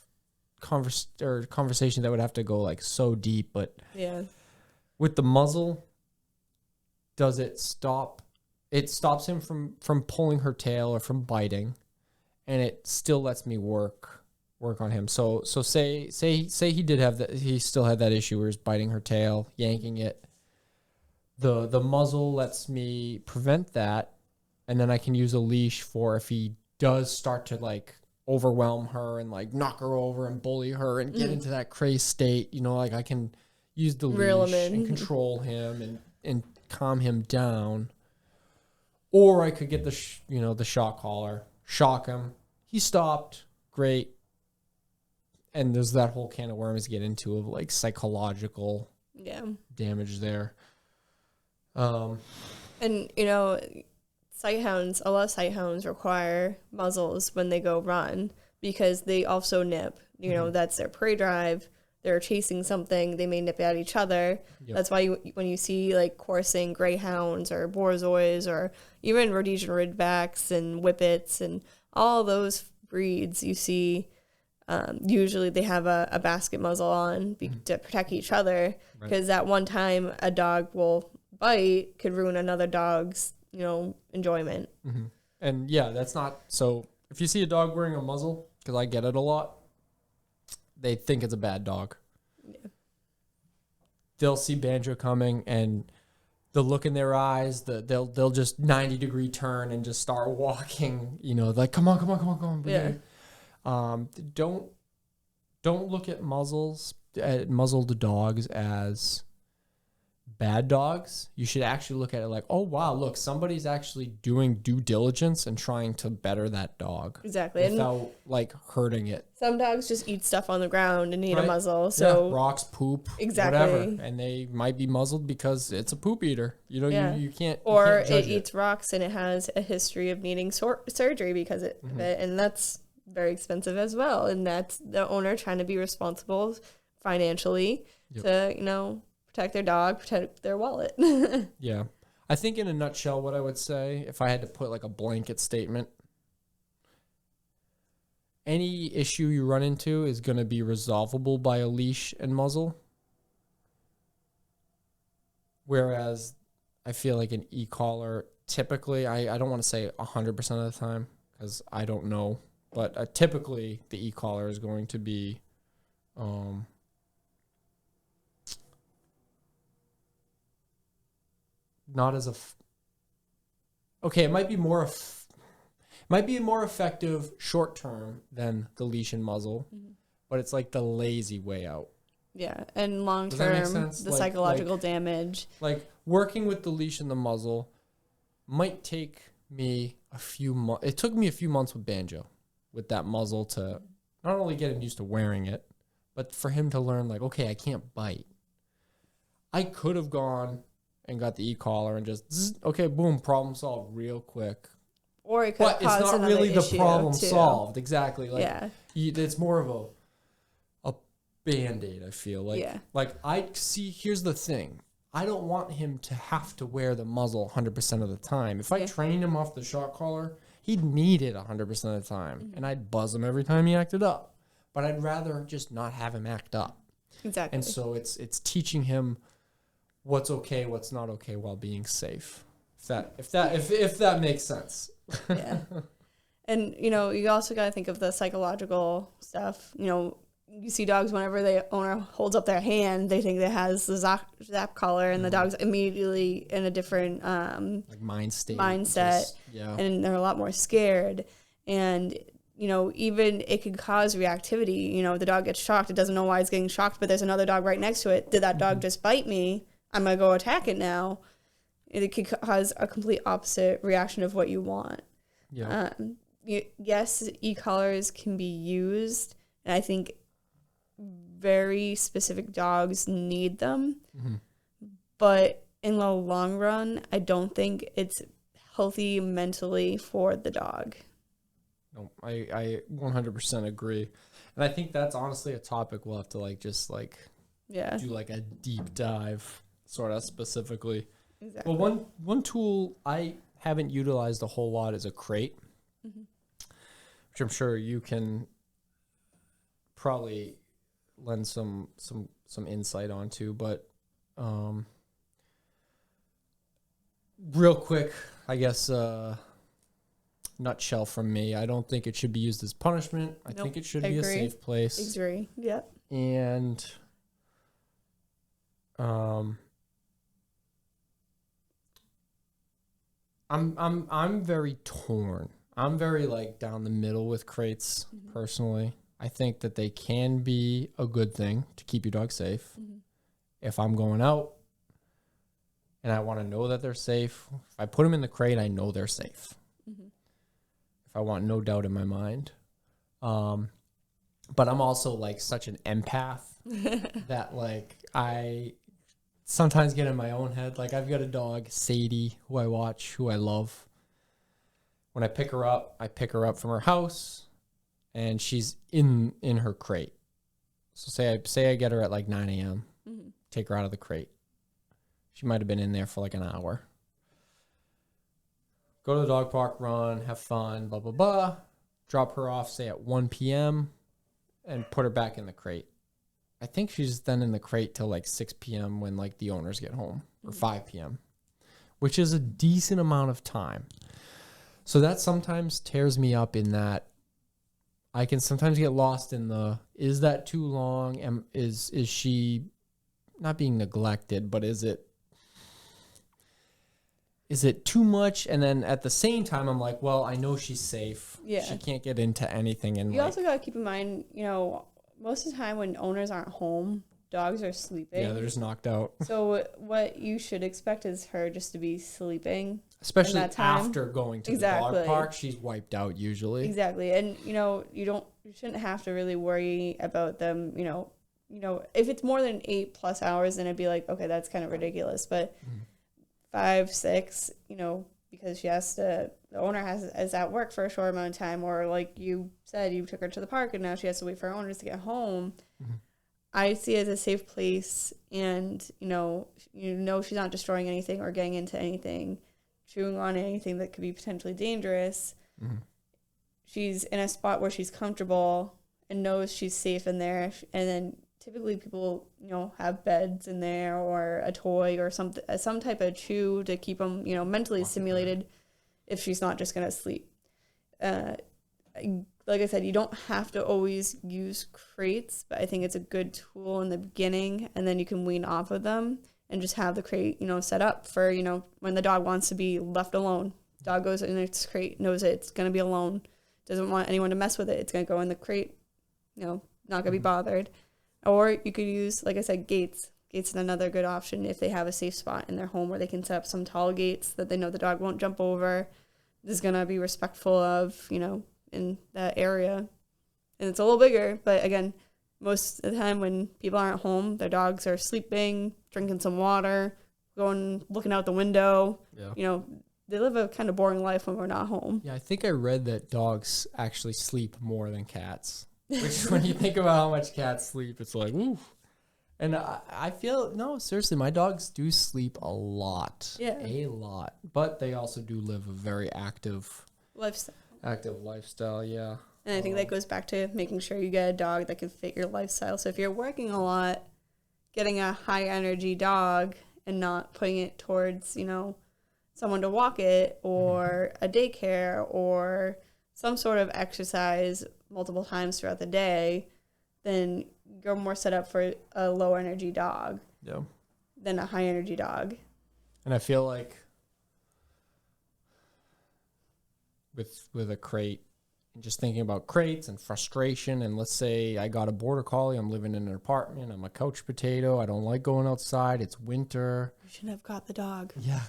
conversation that would have to go like so deep. But yeah, with the muzzle, does it stop? It stops him from pulling her tail or from biting, and it still lets me work on him. So say he did have that. He still had that issue where he's biting her tail, yanking it. The muzzle lets me prevent that, and then I can use a leash for if he does start to like overwhelm her and like knock her over and bully her and get into that crazed state, you know, like I can use the Reel him leash in. and control him and calm him down. Or I could get the shock collar, shock him. He stopped. Great. And there's that whole can of worms to get into of like psychological damage there. And, you know, a lot of sight hounds require muzzles when they go run because they also nip. You know, that's their prey drive. They're chasing something. They may nip at each other. Yep. That's why when you see like coursing greyhounds or borzois or even Rhodesian ridgebacks and whippets and all those breeds, you see usually they have a basket muzzle on to protect each other because at one time a dog will bite could ruin another dog's, you know, enjoyment. And yeah, that's not so. If you see a dog wearing a muzzle, because I get it a lot, they think it's a bad dog. Yeah. They'll see Banjo coming and the look in their eyes, they'll just 90-degree turn and just start walking, you know, like come on. Yeah. Don't look at muzzled dogs as bad dogs. You should actually look at it like, oh wow, look, somebody's actually doing due diligence and trying to better that dog. Exactly. Without like hurting it. Some dogs just eat stuff on the ground and need a muzzle. So rocks, poop, exactly. whatever. And they might be muzzled because it's a poop eater. You know, you can't. Or you can't it eats rocks and it has a history of needing surgery because of it. And that's very expensive as well. And that's the owner trying to be responsible financially to, you know, protect their dog, protect their wallet. Yeah. I think in a nutshell, what I would say, if I had to put like a blanket statement, any issue you run into is going to be resolvable by a leash and muzzle. Whereas I feel like an e-collar, typically, I don't want to say 100% of the time because I don't know, but typically the e-collar is going to be not as it might be more effective short term than the leash and muzzle, but it's like the lazy way out. Yeah, and long term, the psychological damage. Like working with the leash and the muzzle might take me a few months. It took me a few months with Banjo, with that muzzle to not only get him used to wearing it, but for him to learn like, okay, I can't bite. I could have gone and got the e-collar and just, okay, boom, problem solved real quick. Or it could cause it's not another really the issue problem too. solved. Exactly. Like, yeah. It's more of a Band-Aid, I feel like. Yeah. Like, here's the thing. I don't want him to have to wear the muzzle 100% of the time. If I trained him off the shock collar, he'd need it 100% of the time. And I'd buzz him every time he acted up. But I'd rather just not have him act up. Exactly. And so it's teaching him what's okay, what's not okay while being safe. If that makes sense. Yeah. And, you know, you also got to think of the psychological stuff. You know, you see dogs whenever the owner holds up their hand, they think it has the zap collar, and the dog's immediately in a different like mindset. And they're a lot more scared. And, you know, even it could cause reactivity. You know, the dog gets shocked. It doesn't know why it's getting shocked, but there's another dog right next to it. Did that dog just bite me? I'm going to go attack it now. It could cause a complete opposite reaction of what you want. Yeah. Yes, e-collars can be used, and I think very specific dogs need them. But in the long run, I don't think it's healthy mentally for the dog. No, I 100% agree. And I think that's honestly a topic we'll have to do like a deep dive sort of specifically. Exactly. Well, one tool I haven't utilized a whole lot is a crate, which I'm sure you can probably lend some insight onto. But real quick, I guess nutshell from me, I don't think it should be used as punishment. I think it should be a safe place. Agree. Yeah. And I'm very torn. I'm very like down the middle with crates personally. I think that they can be a good thing to keep your dog safe. If I'm going out and I want to know that they're safe, if I put them in the crate, I know they're safe. If I want no doubt in my mind. But I'm also like such an empath that like I sometimes get in my own head. Like I've got a dog, Sadie, who I watch, who I love. When I pick her up from her house and she's in her crate. So say I get her at like 9 a.m., take her out of the crate. She might have been in there for like an hour. Go to the dog park, run, have fun, blah, blah, blah. Drop her off, say at 1 p.m. and put her back in the crate. I think she's then in the crate till like 6 p.m. when like the owners get home, or 5 p.m., which is a decent amount of time. So that sometimes tears me up in that I can sometimes get lost in the, is that too long? Is she not being neglected, but is it too much? And then at the same time, I'm like, well, I know she's safe. Yeah. She can't get into anything. And you also got to keep in mind, you know, most of the time when owners aren't home, dogs are sleeping. Yeah, they're just knocked out. So what you should expect is her just to be sleeping. Especially after going to the dog park, she's wiped out usually. Exactly. And, you know, you shouldn't have to really worry about them, you know, if it's more than 8+ hours, then it'd be like, okay, that's kind of ridiculous. But 5, 6, you know, because the owner is at work for a short amount of time, or like you said, you took her to the park and now she has to wait for her owners to get home. I see it as a safe place, and, you know, she's not destroying anything or getting into anything, chewing on anything that could be potentially dangerous. She's in a spot where she's comfortable and knows she's safe in there. And then typically people, you know, have beds in there or a toy or some type of chew to keep them, you know, mentally stimulated if she's not just going to sleep. Like I said, you don't have to always use crates, but I think it's a good tool in the beginning, and then you can wean off of them and just have the crate, you know, set up for, you know, when the dog wants to be left alone. Dog goes in its crate, knows it's going to be alone, doesn't want anyone to mess with it. It's going to go in the crate, you know, not going to be bothered. Or you could use, like I said, gates. Gates is another good option if they have a safe spot in their home where they can set up some tall gates that they know the dog won't jump over, is going to be respectful of, you know, in that area. And it's a little bigger, but again, most of the time when people aren't home, their dogs are sleeping, drinking some water, looking out the window. You know, they live a kind of boring life when we're not home. Yeah, I think I read that dogs actually sleep more than cats. Which, when you think about how much cats sleep, it's like, ooh. And I feel, no, seriously, my dogs do sleep a lot. Yeah. A lot. But they also do live a very active lifestyle, yeah. And I think that goes back to making sure you get a dog that can fit your lifestyle. So if you're working a lot, getting a high energy dog and not putting it towards, you know, someone to walk it, or a daycare, or some sort of exercise multiple times throughout the day, then you're more set up for a low energy dog than a high energy dog. And I feel like with a crate, and just thinking about crates and frustration, and let's say I got a border collie, I'm living in an apartment, I'm a couch potato, I don't like going outside, it's winter. You shouldn't have got the dog. Yeah.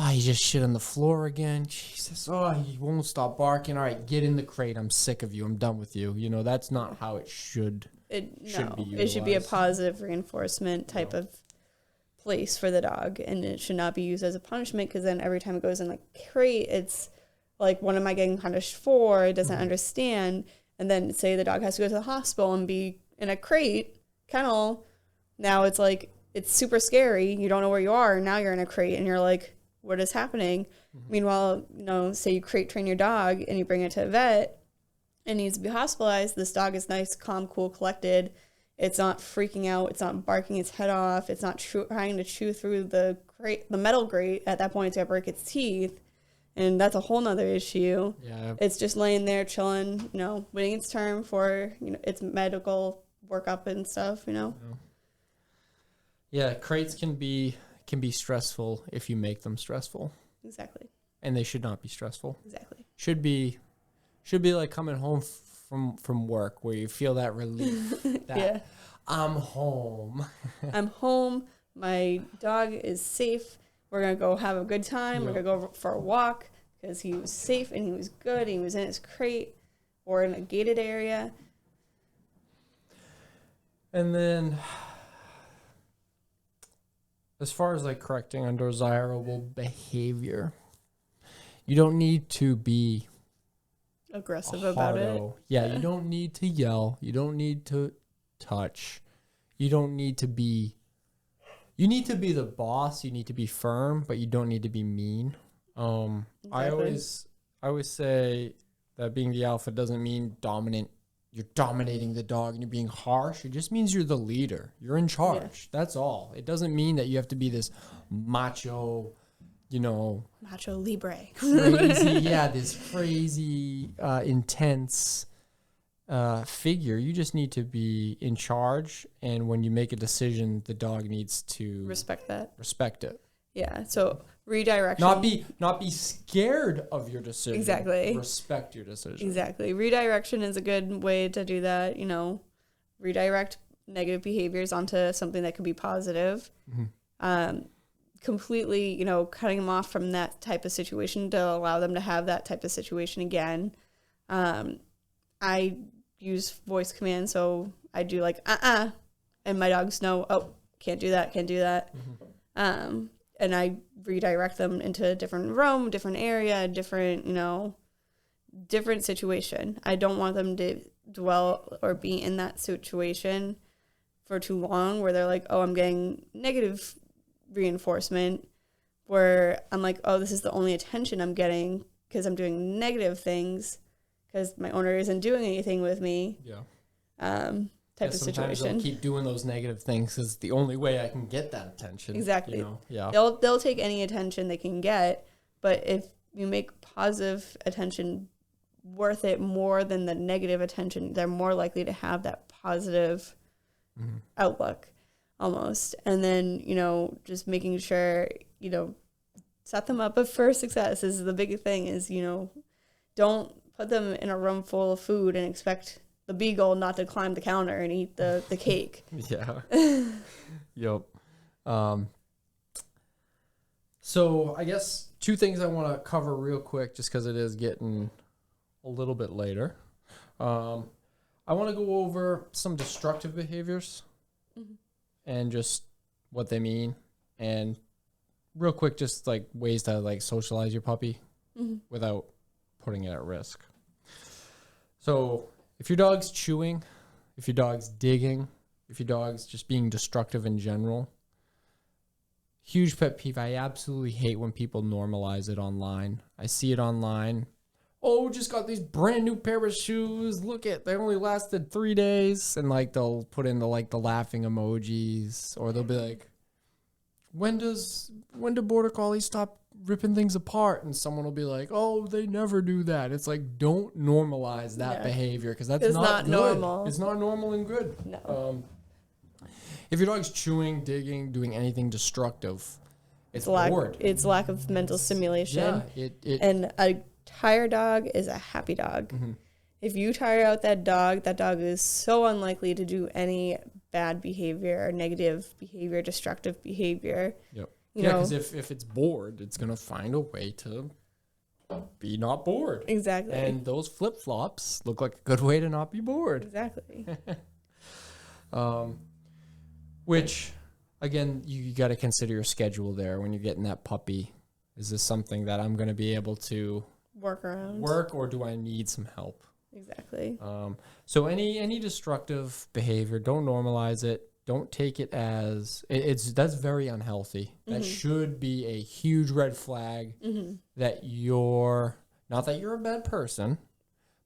He just shit on the floor again. Jesus. He won't stop barking. All right, get in the crate. I'm sick of you. I'm done with you. You know, that's not how it should be utilized. It should be a positive reinforcement type of place for the dog, and it should not be used as a punishment, because then every time it goes in the crate, it's like, what am I getting punished for? It doesn't understand. And then say the dog has to go to the hospital and be in a crate, kennel. Now it's like, it's super scary. You don't know where you are. Now you're in a crate and you're like, what is happening? Meanwhile, you know, say you crate train your dog and you bring it to a vet and needs to be hospitalized. This dog is nice, calm, cool, collected. It's not freaking out. It's not barking its head off. It's not trying to chew through the metal grate. At that point, it's going to break its teeth. And that's a whole nother issue. Yeah. It's just laying there chilling, you know, waiting its turn for, you know, its medical workup and stuff, you know. Yeah, crates can be stressful if you make them stressful. Exactly. and they should not be stressful. Exactly. Should be like coming home from work where you feel that relief. That Yeah. I'm home. I'm home. My dog is safe. We're going to go have a good time. We're Yep. going to go for a walk because he was safe and he was good. And he was in his crate or in a gated area. And then as far as like correcting undesirable behavior, you don't need to be Aggressive about it. Yeah, you don't need to yell. You don't need to touch. You don't need to be... You need to be the boss. You need to be firm, but you don't need to be mean. I Exactly. always say that being the alpha doesn't mean dominant. You're dominating the dog and you're being harsh. It just means you're the leader. You're in charge. That's all. It doesn't mean that you have to be this macho, Macho Libre. crazy, this crazy, intense figure. You just need to be in charge, and when you make a decision, the dog needs to Respect that. respect it. Yeah. So redirection. Not be scared of your decision. Exactly. Respect your decision. Exactly. Redirection is a good way to do that. Redirect negative behaviors onto something that could be positive. Completely, cutting them off from that type of situation to allow them to have that type of situation again. I use voice commands, so I do like, and my dogs know, oh, can't do that. And I redirect them into a different room, different area, different situation. I don't want them to dwell or be in that situation for too long where they're like, oh, I'm getting negative reinforcement, where I'm like, oh, this is the only attention I'm getting because I'm doing negative things because my owner isn't doing anything with me. Type of sometimes situation. they'll keep doing those negative things because it's the only way I can get that attention. Exactly. Yeah. They'll take any attention they can get, but if you make positive attention worth it more than the negative attention, they're more likely to have that positive outlook almost. And then, just making sure, set them up for success is the big thing is, don't put them in a room full of food and expect the beagle not to climb the counter and eat the cake. Yeah. Yep. So I guess two things I want to cover real quick, just because it is getting a little bit later. I want to go over some destructive behaviors and just what they mean, and real quick, just like ways to like socialize your puppy without putting it at risk. So if your dog's chewing, if your dog's digging, if your dog's just being destructive in general, huge pet peeve. I absolutely hate when people normalize it online. I see it online. Oh, just got these brand new pair of shoes. Look at, they only lasted 3 days. And like they'll put in the laughing emojis, or they'll be like, when do border collies stop ripping things apart? And someone will be like, oh, they never do that. It's like, don't normalize that behavior, because that's not good. Normal. It's not normal and good. No. If your dog's chewing, digging, doing anything destructive, it's bored. It's lack of mental stimulation. Yeah, and a tired dog is a happy dog. If you tire out that dog is so unlikely to do any bad behavior or negative behavior, destructive behavior. Yep. Because if it's bored, it's going to find a way to be not bored. Exactly. And those flip-flops look like a good way to not be bored. Exactly. Which, again, you got to consider your schedule there when you're getting that puppy. Is this something that I'm going to be able to work, or do I need some help? Exactly. So any destructive behavior, don't normalize it. Don't take it as that's very unhealthy. That should be a huge red flag that you're not that you're a bad person,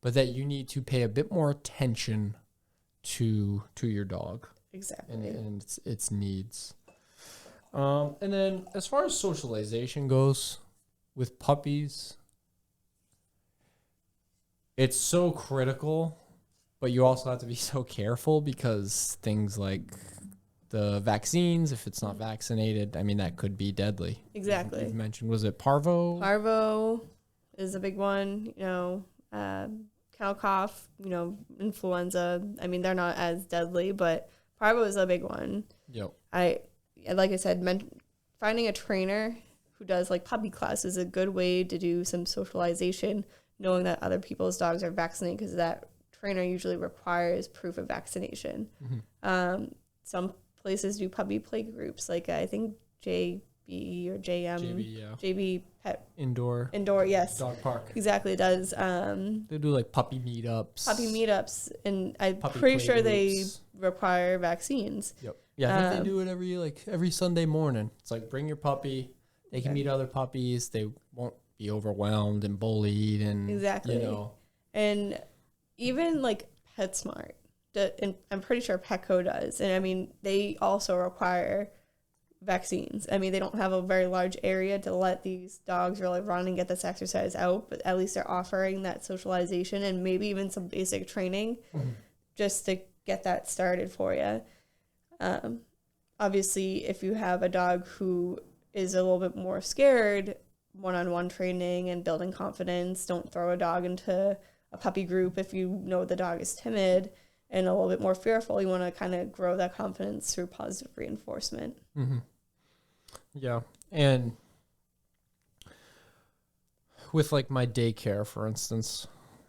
but that you need to pay a bit more attention to your dog. Exactly. And its needs. And then as far as socialization goes with puppies, it's so critical, but you also have to be so careful, because things like the vaccines, if it's not vaccinated, I mean, that could be deadly. Exactly. You've mentioned, was it parvo? Parvo is a big one, cow cough, influenza. I mean, they're not as deadly, but parvo is a big one. Yep. Like I said, finding a trainer who does like puppy class is a good way to do some socialization, knowing that other people's dogs are vaccinated, because that trainer usually requires proof of vaccination. Some places do puppy play groups, like I think JB or JB Pet Indoor, yes, dog park. Exactly, it does. They do like puppy meetups. And I'm puppy pretty sure groups. They require vaccines. Yep. Yeah, I think they do it every Sunday morning. It's like, bring your puppy. They can meet other puppies. They won't be overwhelmed and bullied, and exactly. And even like PetSmart, and I'm pretty sure Petco does. And I mean, they also require vaccines. I mean, they don't have a very large area to let these dogs really run and get this exercise out, but at least they're offering that socialization and maybe even some basic training just to get that started for you. Obviously, if you have a dog who is a little bit more scared, one-on-one training and building confidence. Don't throw a dog into a puppy group if you know the dog is timid and a little bit more fearful. You want to kind of grow that confidence through positive reinforcement. Yeah. And with like my daycare, for instance,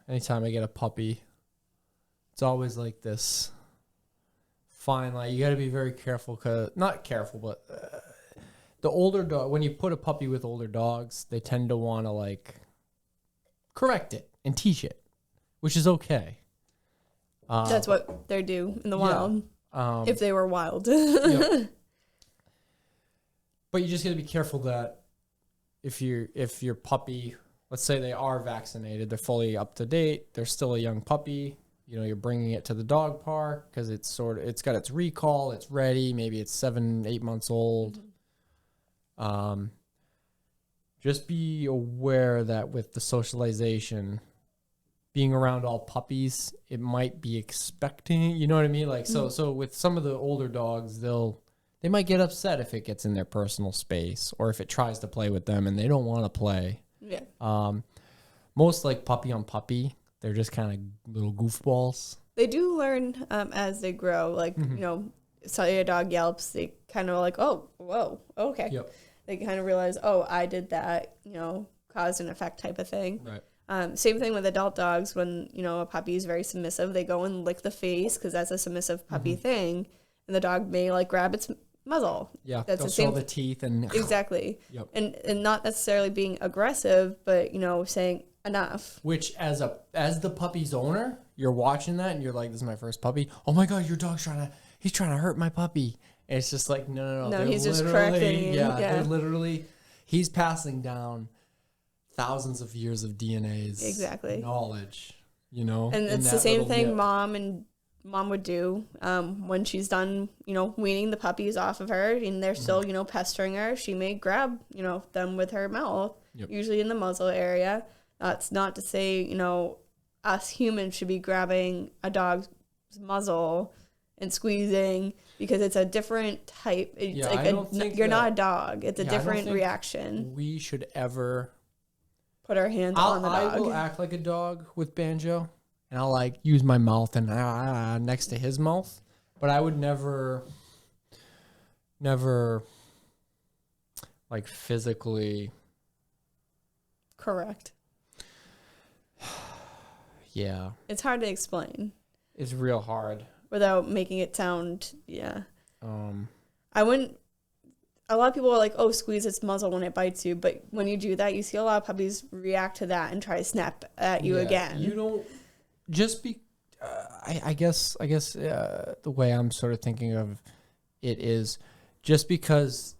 anytime I get a puppy, it's always like this fine line. You got to be very careful, not careful, but the older dog, when you put a puppy with older dogs, they tend to want to like correct it and teach it, which is okay. That's what they do in the wild. If they were wild. But you just got to be careful that if your puppy, let's say they are vaccinated, they're fully up to date, they're still a young puppy, you're bringing it to the dog park because it's got its recall, it's ready, maybe it's 7-8 months old. Just be aware that with the socialization, being around all puppies, it might be expecting, you know what I mean? Like, so with some of the older dogs, they might get upset if it gets in their personal space or if it tries to play with them and they don't want to play. Yeah. Most like puppy on puppy, they're just kind of little goofballs. They do learn as they grow. Like, say a dog yelps, they kind of like, oh, whoa, okay. Yep. They kind of realize, oh, I did that, cause and effect type of thing. Right. Same thing with adult dogs. When, a puppy is very submissive, they go and lick the face because that's a submissive puppy thing. And the dog may like grab its muzzle. Yeah, that's they'll show the teeth and exactly. Yep. And not necessarily being aggressive, but saying enough. Which as the puppy's owner, you're watching that and you're like, this is my first puppy. Oh my God, your dog's he's trying to hurt my puppy. And it's just like, no. No, he's just correcting. Yeah, they're literally, he's passing down thousands of years of DNA's knowledge, And it's the same thing mom would do when she's done, weaning the puppies off of her and they're still, pestering her. She may grab, them with her mouth, usually in the muzzle area. That's not to say, us humans should be grabbing a dog's muzzle and squeezing because it's a different type. It's you're not a dog. It's a different reaction. We should ever put our hands on the dog. I will act like a dog with Banjo. And I'll like use my mouth and next to his mouth, but I would never like physically correct. Yeah, it's hard to explain. It's real hard without making it sound. Yeah. I wouldn't. A lot of people are like, "Oh, squeeze its muzzle when it bites you," but when you do that, you see a lot of puppies react to that and try to snap at you again. You don't. Just be, I guess the way I'm sort of thinking of it is just because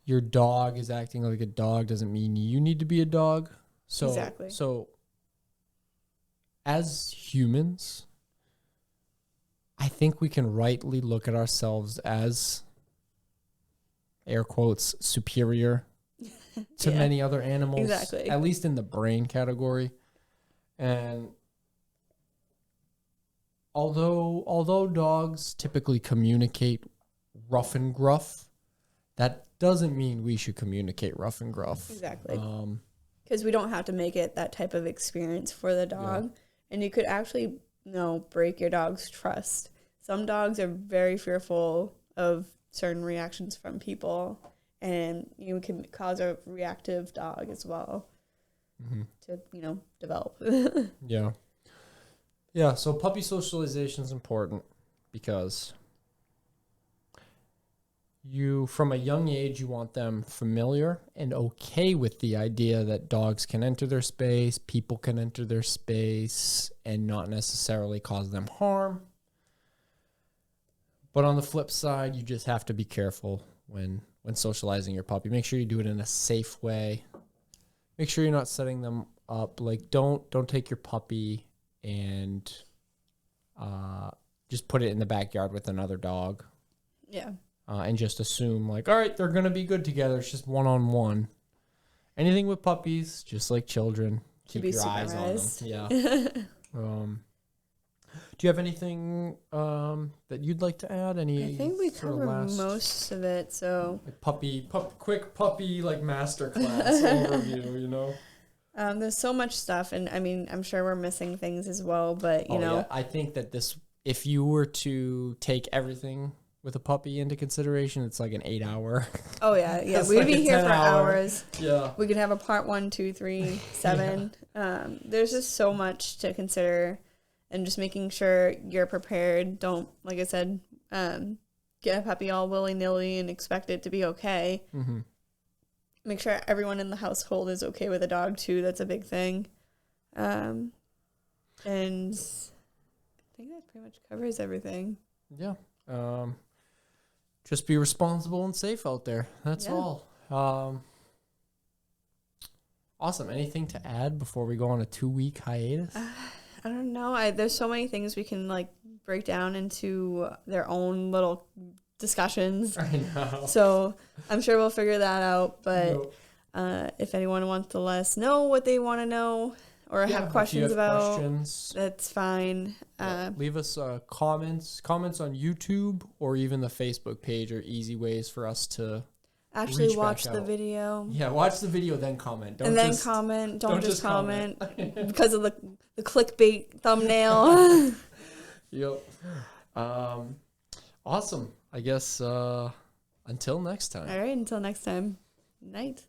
your dog is acting like a dog doesn't mean you need to be a dog. So, exactly. So as humans, I think we can rightly look at ourselves as, air quotes, superior to many other animals. Exactly. At least in the brain category. And although dogs typically communicate rough and gruff, that doesn't mean we should communicate rough and gruff. Exactly. Because we don't have to make it that type of experience for the dog. Yeah. And you could actually, break your dog's trust. Some dogs are very fearful of certain reactions from people, and you can cause a reactive dog as well to, develop. Yeah. Yeah, so puppy socialization is important because from a young age, you want them familiar and okay with the idea that dogs can enter their space, people can enter their space, and not necessarily cause them harm. But on the flip side, you just have to be careful when socializing your puppy. Make sure you do it in a safe way. Make sure you're not setting them up. Like, don't take your puppy and just put it in the backyard with another dog. Yeah. And just assume, like, all right, they're going to be good together. It's just one-on-one. Anything with puppies, just like children, keep your eyes on them. Yeah. Do you have anything that you'd like to add? I think we covered most of it. So quick puppy like masterclass overview. There's so much stuff, and I mean, I'm sure we're missing things as well. But yeah. I think that if you were to take everything with a puppy into consideration, it's like an 8-hour. Oh yeah. We'd like be here for hours. Yeah. We could have a part 1, 2, 3, 7. Yeah. There's just so much to consider, and just making sure you're prepared. Don't, like I said, get a puppy all willy-nilly and expect it to be okay. Mm-hmm. Make sure everyone in the household is okay with a dog too. That's a big thing. And I think that pretty much covers everything. Yeah. Just be responsible and safe out there. That's all. Awesome. Anything to add before we go on a 2-week hiatus? I don't know. There's so many things we can break down into their own little discussions. I know. So I'm sure we'll figure that out. But if anyone wants to let us know what they want to know or have questions about, that's fine. Leave us comments on YouTube or even the Facebook page are easy ways for us to actually watch the video. Yeah, watch the video, then comment. Then comment. Don't just comment because of the clickbait thumbnail. Yep. Awesome. I guess until next time. All right, until next time. Night.